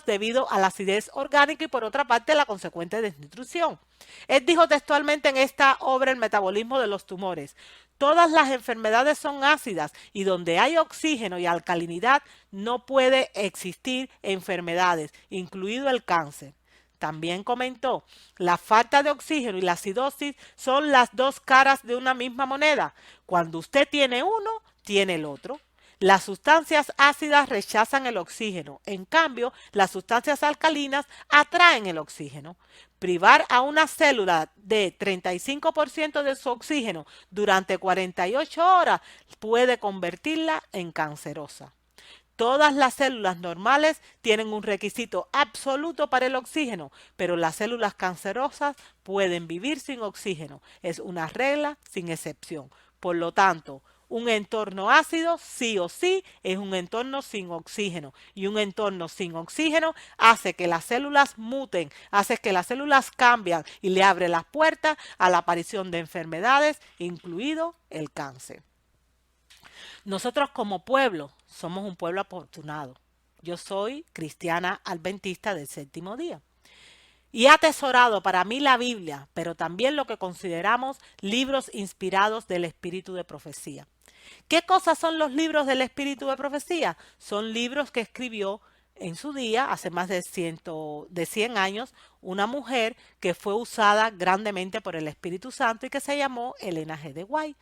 debido a la acidez orgánica y por otra parte la consecuente desnutrición. Él dijo textualmente en esta obra El metabolismo de los tumores, todas las enfermedades son ácidas y donde hay oxígeno y alcalinidad no puede existir enfermedades, incluido el cáncer. También comentó, la falta de oxígeno y la acidosis son las dos caras de una misma moneda. Cuando usted tiene uno, tiene el otro. Las sustancias ácidas rechazan el oxígeno, en cambio, las sustancias alcalinas atraen el oxígeno. Privar a una célula de 35% de su oxígeno durante 48 horas puede convertirla en cancerosa. Todas las células normales tienen un requisito absoluto para el oxígeno, pero las células cancerosas pueden vivir sin oxígeno. Es una regla sin excepción. Por lo tanto, un entorno ácido sí o sí es un entorno sin oxígeno y un entorno sin oxígeno hace que las células muten, hace que las células cambian y le abre las puertas a la aparición de enfermedades, incluido el cáncer. Nosotros como pueblo somos un pueblo afortunado. Yo soy cristiana adventista del séptimo día. Y he atesorado para mí la Biblia, pero también lo que consideramos libros inspirados del espíritu de profecía. ¿Qué cosas son los libros del espíritu de profecía? Son libros que escribió en su día, hace más de 100 años, una mujer que fue usada grandemente por el Espíritu Santo y que se llamó Elena G. de White.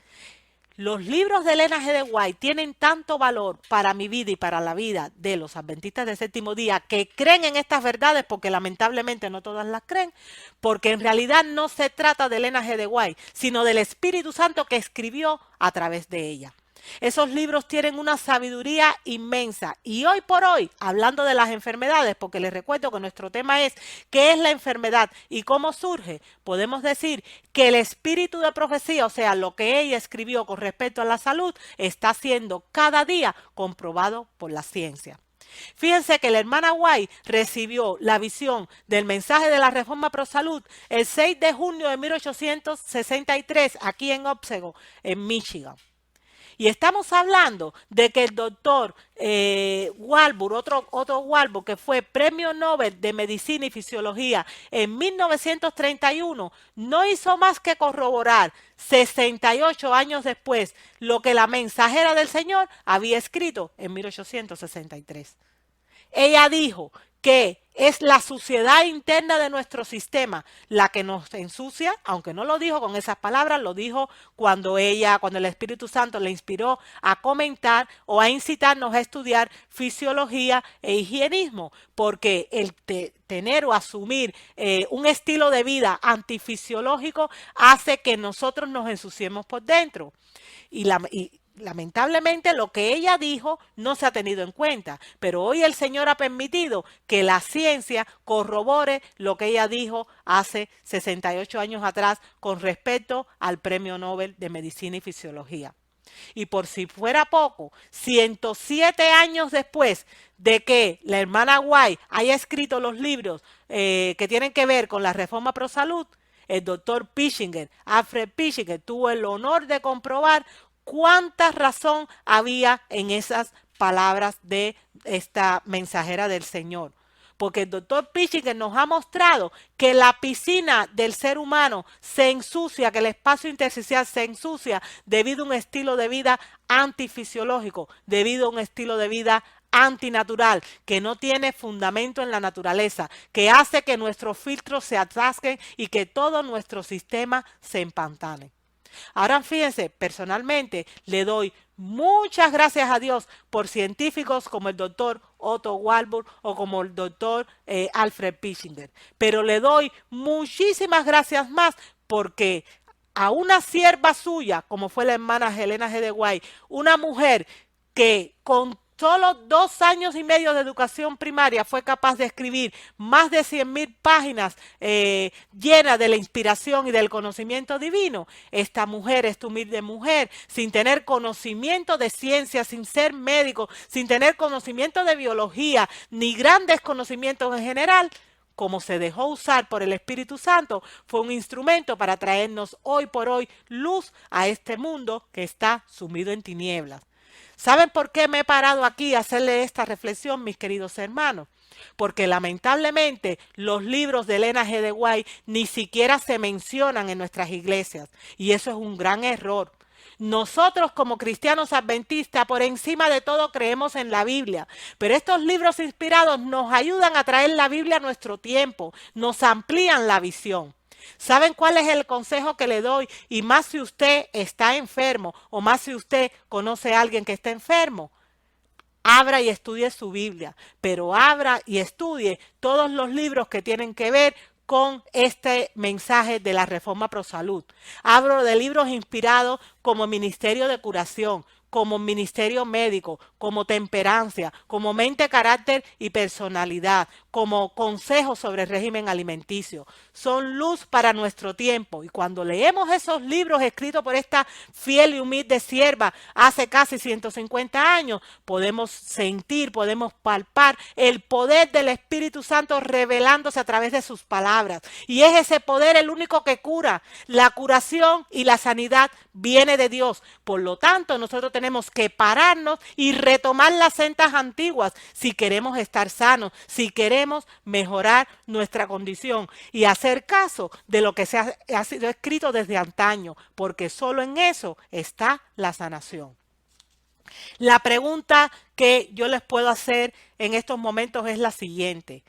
Los libros de Elena G. de White tienen tanto valor para mi vida y para la vida de los adventistas del séptimo día que creen en estas verdades, porque lamentablemente no todas las creen, porque en realidad no se trata de Elena G. de White, sino del Espíritu Santo que escribió a través de ella. Esos libros tienen una sabiduría inmensa y hoy por hoy, hablando de las enfermedades, porque les recuerdo que nuestro tema es ¿qué es la enfermedad y cómo surge? Podemos decir que el espíritu de profecía, o sea, lo que ella escribió con respecto a la salud, está siendo cada día comprobado por la ciencia. Fíjense que la hermana White recibió la visión del mensaje de la Reforma Pro Salud el 6 de junio de 1863 aquí en Otsego, en Michigan. Y estamos hablando de que el doctor Warburg, otro Warburg, que fue premio Nobel de Medicina y Fisiología en 1931, no hizo más que corroborar 68 años después lo que la mensajera del Señor había escrito en 1863. Ella dijo que es la suciedad interna de nuestro sistema la que nos ensucia, aunque no lo dijo con esas palabras, lo dijo cuando el Espíritu Santo le inspiró a comentar o a incitarnos a estudiar fisiología e higienismo, porque el tener o asumir un estilo de vida antifisiológico hace que nosotros nos ensuciemos por dentro. Lamentablemente lo que ella dijo no se ha tenido en cuenta, pero hoy el Señor ha permitido que la ciencia corrobore lo que ella dijo hace 68 años atrás con respecto al Premio Nobel de Medicina y Fisiología. Y por si fuera poco, 107 años después de que la hermana White haya escrito los libros que tienen que ver con la Reforma Pro Salud, el doctor Pischinger, Alfred Pischinger, tuvo el honor de comprobar cuánta razón había en esas palabras de esta mensajera del Señor. Porque el doctor Pischinger nos ha mostrado que la piscina del ser humano se ensucia, que el espacio intersticial se ensucia debido a un estilo de vida antifisiológico, debido a un estilo de vida antinatural, que no tiene fundamento en la naturaleza, que hace que nuestros filtros se atasquen y que todo nuestro sistema se empantane. Ahora fíjense, personalmente le doy muchas gracias a Dios por científicos como el doctor Otto Warburg o como el doctor Alfred Pischinger, pero le doy muchísimas gracias más porque a una sierva suya, como fue la hermana Elena G. de White, una mujer que con solo 2 años y medio de educación primaria fue capaz de escribir más de 100,000 páginas llenas de la inspiración y del conocimiento divino. Esta mujer, esta humilde mujer, sin tener conocimiento de ciencia, sin ser médico, sin tener conocimiento de biología, ni grandes conocimientos en general, como se dejó usar por el Espíritu Santo, fue un instrumento para traernos hoy por hoy luz a este mundo que está sumido en tinieblas. ¿Saben por qué me he parado aquí a hacerle esta reflexión, mis queridos hermanos? Porque lamentablemente los libros de Elena G. de White ni siquiera se mencionan en nuestras iglesias y eso es un gran error. Nosotros como cristianos adventistas por encima de todo creemos en la Biblia, pero estos libros inspirados nos ayudan a traer la Biblia a nuestro tiempo, nos amplían la visión. ¿Saben cuál es el consejo que le doy? Y más si usted está enfermo o más si usted conoce a alguien que está enfermo. Abra y estudie su Biblia, pero abra y estudie todos los libros que tienen que ver con este mensaje de la Reforma Pro Salud. Hablo de libros inspirados como Ministerio de Curación, como Ministerio Médico, como Temperancia, como Mente, Carácter y Personalidad, como Consejos sobre el Régimen Alimenticio. Son luz para nuestro tiempo y cuando leemos esos libros escritos por esta fiel y humilde sierva hace casi 150 años, podemos sentir, podemos palpar el poder del Espíritu Santo revelándose a través de sus palabras. Y es ese poder el único que cura. La curación y la sanidad viene de Dios. Por lo tanto, nosotros tenemos que pararnos y retomar las sendas antiguas si queremos estar sanos, si queremos mejorar nuestra condición y hacer caso de lo que ha sido escrito desde antaño, porque solo en eso está la sanación. La pregunta que yo les puedo hacer en estos momentos es la siguiente.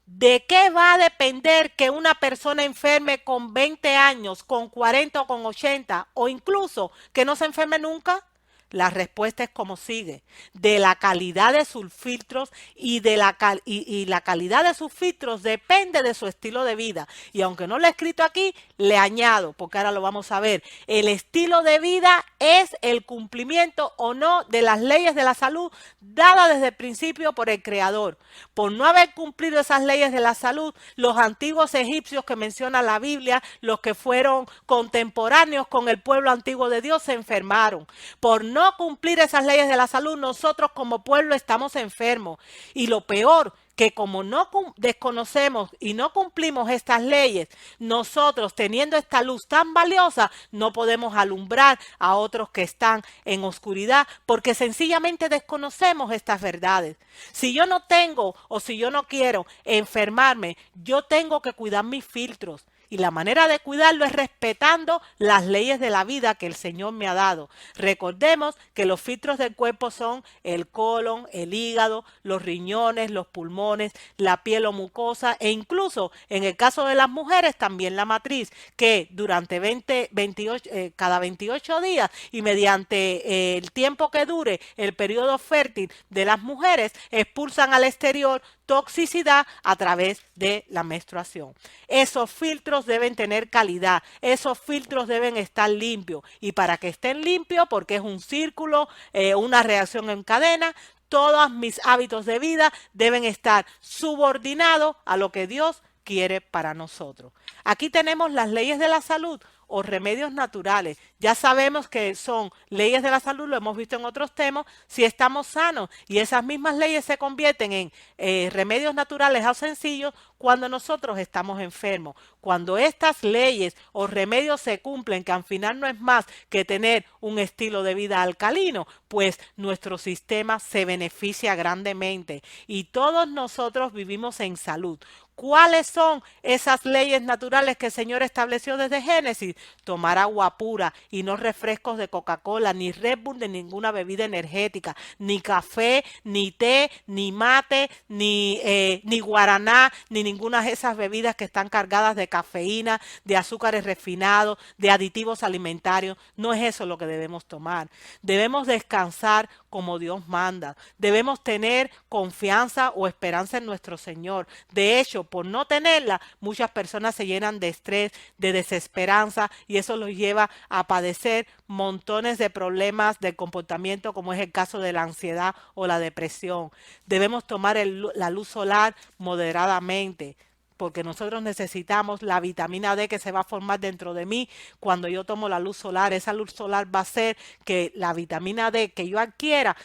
¿De qué va a depender que una persona enferme con 20 años, con 40 o con 80 o incluso que no se enferme nunca? La respuesta es como sigue: de la calidad de sus filtros y la calidad de sus filtros depende de su estilo de vida. Y aunque no lo he escrito aquí, le añado, porque ahora lo vamos a ver. El estilo de vida es el cumplimiento o no de las leyes de la salud dadas desde el principio por el Creador. Por no haber cumplido esas leyes de la salud, los antiguos egipcios que menciona la Biblia, los que fueron contemporáneos con el pueblo antiguo de Dios, se enfermaron. Por no cumplir esas leyes de la salud, nosotros como pueblo estamos enfermos. Y lo peor, que como no desconocemos y no cumplimos estas leyes, nosotros teniendo esta luz tan valiosa, no podemos alumbrar a otros que están en oscuridad porque sencillamente desconocemos estas verdades. Si yo no tengo o si yo no quiero enfermarme, yo tengo que cuidar mis filtros. Y la manera de cuidarlo es respetando las leyes de la vida que el Señor me ha dado. Recordemos que los filtros del cuerpo son el colon, el hígado, los riñones, los pulmones, la piel o mucosa e incluso en el caso de las mujeres también la matriz, que durante 28, cada 28 días y mediante el tiempo que dure el periodo fértil de las mujeres expulsan al exterior toxicidad a través de la menstruación. Esos filtros deben tener calidad, esos filtros deben estar limpios y para que estén limpios, porque es un círculo, una reacción en cadena, todos mis hábitos de vida deben estar subordinados a lo que Dios quiere para nosotros. Aquí tenemos las leyes de la salud o remedios naturales. Ya sabemos que son leyes de la salud, lo hemos visto en otros temas, si estamos sanos y esas mismas leyes se convierten en remedios naturales o sencillos cuando nosotros estamos enfermos. Cuando estas leyes o remedios se cumplen, que al final no es más que tener un estilo de vida alcalino, pues nuestro sistema se beneficia grandemente y todos nosotros vivimos en salud. ¿Cuáles son esas leyes naturales que el Señor estableció desde Génesis? Tomar agua pura y no refrescos de Coca-Cola, ni Red Bull, ni ninguna bebida energética, ni café, ni té, ni mate, ni guaraná, ni ninguna de esas bebidas que están cargadas de cafeína, de azúcares refinados, de aditivos alimentarios. No es eso lo que debemos tomar. Debemos descansar como Dios manda. Debemos tener confianza o esperanza en nuestro Señor. De hecho, por no tenerla, muchas personas se llenan de estrés, de desesperanza y eso los lleva a padecer montones de problemas de comportamiento como es el caso de la ansiedad o la depresión. Debemos tomar la luz solar moderadamente porque nosotros necesitamos la vitamina D que se va a formar dentro de mí cuando yo tomo la luz solar. Esa luz solar va a hacer que la vitamina D que yo adquiera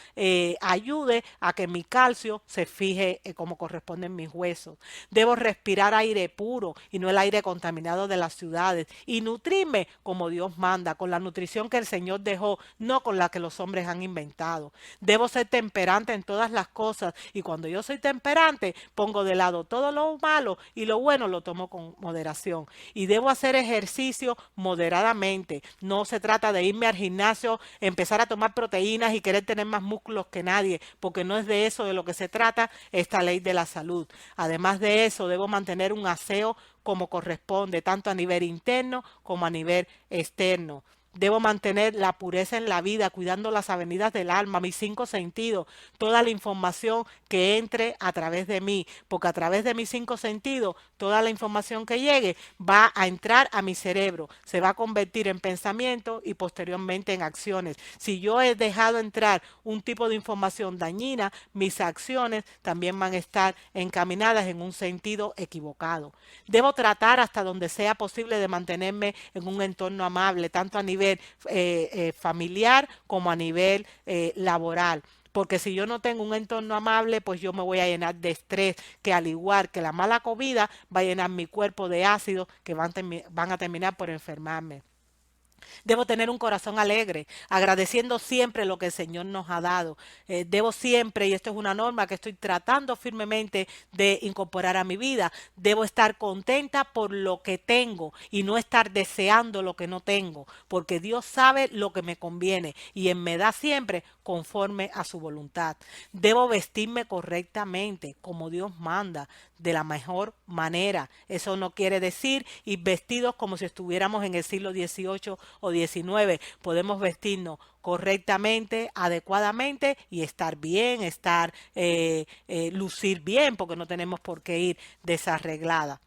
ayude a que mi calcio se fije como corresponde en mis huesos. Debo respirar aire puro y no el aire contaminado de las ciudades y nutrirme como Dios manda, con la nutrición que el Señor dejó, no con la que los hombres han inventado. Debo ser temperante en todas las cosas y cuando yo soy temperante pongo de lado todo lo malo y lo bueno lo tomo con moderación. Y debo hacer ejercicio moderadamente. No se trata de irme al gimnasio, empezar a tomar proteínas y querer tener más músculos que nadie, porque no es de eso de lo que se trata esta ley de la salud. Además de eso, debo mantener un aseo como corresponde, tanto a nivel interno como a nivel externo. Debo mantener la pureza en la vida, cuidando las avenidas del alma, mis cinco sentidos, toda la información que entre a través de mí, porque a través de mis cinco sentidos, toda la información que llegue va a entrar a mi cerebro, se va a convertir en pensamiento y posteriormente en acciones. Si yo he dejado entrar un tipo de información dañina, mis acciones también van a estar encaminadas en un sentido equivocado. Debo tratar hasta donde sea posible de mantenerme en un entorno amable, tanto a nivel familiar como a nivel laboral. Porque si yo no tengo un entorno amable, pues yo me voy a llenar de estrés, que al igual que la mala comida, va a llenar mi cuerpo de ácidos que van a terminar por enfermarme. Debo tener un corazón alegre, agradeciendo siempre lo que el Señor nos ha dado. Debo siempre, y esto es una norma que estoy tratando firmemente de incorporar a mi vida, debo estar contenta por lo que tengo y no estar deseando lo que no tengo, porque Dios sabe lo que me conviene y Él me da siempre conforme a su voluntad. Debo vestirme correctamente, como Dios manda, de la mejor manera. Eso no quiere decir ir vestidos como si estuviéramos en el siglo XVIII o XIX. Podemos vestirnos correctamente, adecuadamente y estar bien, lucir bien, porque no tenemos por qué ir desarreglada.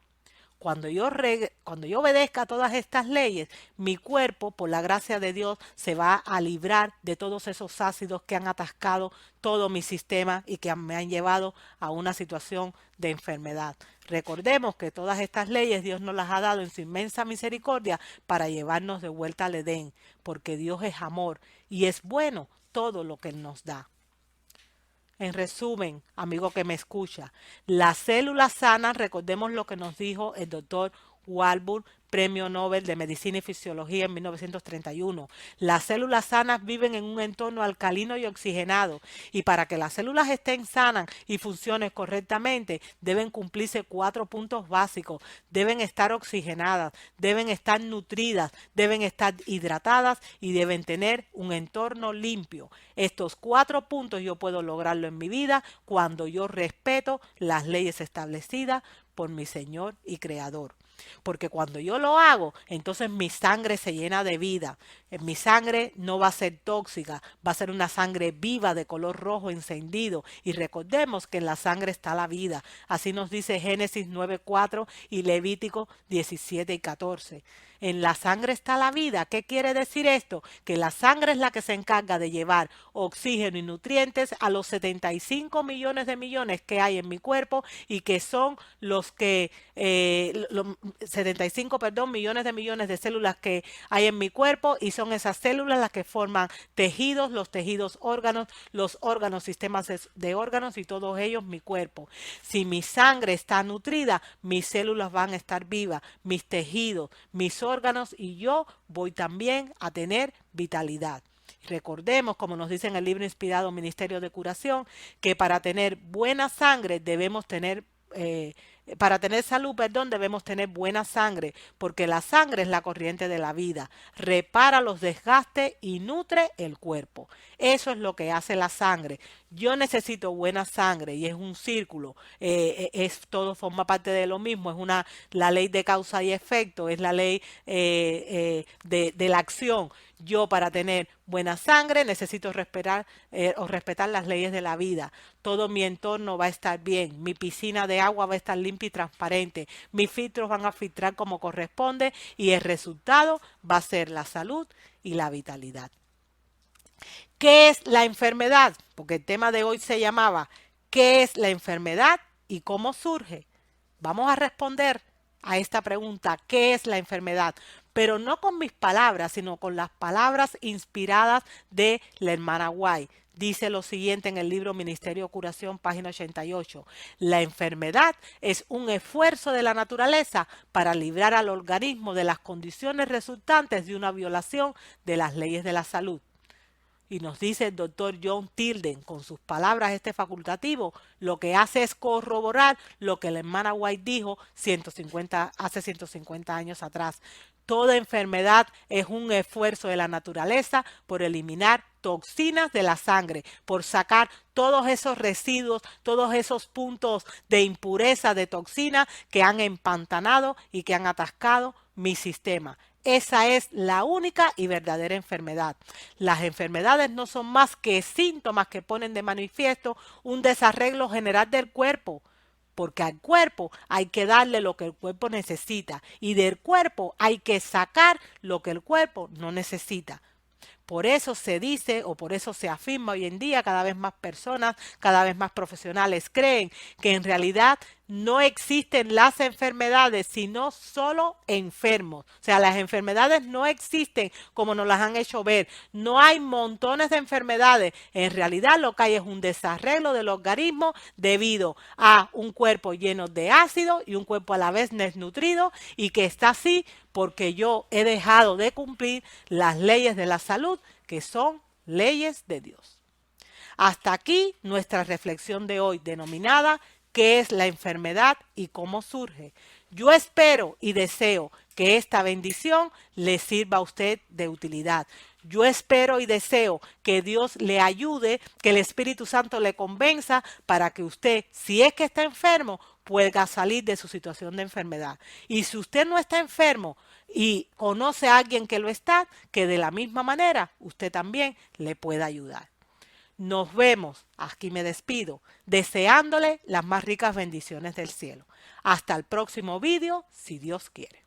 Cuando yo obedezca a todas estas leyes, mi cuerpo, por la gracia de Dios, se va a librar de todos esos ácidos que han atascado todo mi sistema y que me han llevado a una situación de enfermedad. Recordemos que todas estas leyes Dios nos las ha dado en su inmensa misericordia para llevarnos de vuelta al Edén, porque Dios es amor y es bueno todo lo que Él nos da. En resumen, amigo que me escucha, las células sanas, recordemos lo que nos dijo el doctor Warburg, Premio Nobel de Medicina y Fisiología en 1931. Las células sanas viven en un entorno alcalino y oxigenado y para que las células estén sanas y funcionen correctamente deben cumplirse 4 puntos básicos. Deben estar oxigenadas, deben estar nutridas, deben estar hidratadas y deben tener un entorno limpio. Estos 4 puntos yo puedo lograrlo en mi vida cuando yo respeto las leyes establecidas por mi Señor y Creador. Porque cuando yo lo hago, entonces mi sangre se llena de vida. Mi sangre no va a ser tóxica, va a ser una sangre viva de color rojo encendido. Y recordemos que en la sangre está la vida. Así nos dice Génesis 9:4 y Levítico 17:14. En la sangre está la vida. ¿Qué quiere decir esto? Que la sangre es la que se encarga de llevar oxígeno y nutrientes a los 75 millones que hay en mi cuerpo y que son los que 75, perdón, millones de células que hay en mi cuerpo y son esas células las que forman tejidos, los tejidos órganos, los órganos, sistemas de órganos y todos ellos mi cuerpo. Si mi sangre está nutrida, mis células van a estar vivas, mis tejidos, mis órganos y yo voy también a tener vitalidad. Recordemos, como nos dice en el libro inspirado Ministerio de Curación, que para tener buena sangre debemos tener para tener salud, perdón, debemos tener buena sangre, porque la sangre es la corriente de la vida, repara los desgastes y nutre el cuerpo. Eso es lo que hace la sangre. Yo necesito buena sangre y es un círculo, todo forma parte de lo mismo, la ley de causa y efecto, es la ley de la acción. Yo para tener buena sangre necesito respetar las leyes de la vida. Todo mi entorno va a estar bien, mi piscina de agua va a estar limpia y transparente, mis filtros van a filtrar como corresponde y el resultado va a ser la salud y la vitalidad. ¿Qué es la enfermedad? Porque el tema de hoy se llamaba ¿qué es la enfermedad y cómo surge? Vamos a responder a esta pregunta, ¿qué es la enfermedad? Pero no con mis palabras, sino con las palabras inspiradas de la hermana White. Dice lo siguiente en el libro Ministerio de Curación, página 88. La enfermedad es un esfuerzo de la naturaleza para librar al organismo de las condiciones resultantes de una violación de las leyes de la salud. Y nos dice el doctor John Tilden, con sus palabras este facultativo, lo que hace es corroborar lo que la hermana White dijo hace 150 años atrás. Toda enfermedad es un esfuerzo de la naturaleza por eliminar toxinas de la sangre, por sacar todos esos residuos, todos esos puntos de impureza, de toxina que han empantanado y que han atascado mi sistema. Esa es la única y verdadera enfermedad. Las enfermedades no son más que síntomas que ponen de manifiesto un desarreglo general del cuerpo, porque al cuerpo hay que darle lo que el cuerpo necesita y del cuerpo hay que sacar lo que el cuerpo no necesita. Por eso se dice o por eso se afirma hoy en día, cada vez más personas, cada vez más profesionales creen que en realidad no existen las enfermedades, sino solo enfermos. O sea, las enfermedades no existen como nos las han hecho ver. No hay montones de enfermedades. En realidad lo que hay es un desarreglo del organismo debido a un cuerpo lleno de ácido y un cuerpo a la vez desnutrido, y que está así porque yo he dejado de cumplir las leyes de la salud, que son leyes de Dios. Hasta aquí nuestra reflexión de hoy, denominada ¿qué es la enfermedad y cómo surge? Yo espero y deseo que esta bendición le sirva a usted de utilidad. Yo espero y deseo que Dios le ayude, que el Espíritu Santo le convenza para que usted, si es que está enfermo, pueda salir de su situación de enfermedad. Y si usted no está enfermo y conoce a alguien que lo está, que de la misma manera usted también le pueda ayudar. Nos vemos, aquí me despido, deseándole las más ricas bendiciones del cielo. Hasta el próximo vídeo, si Dios quiere.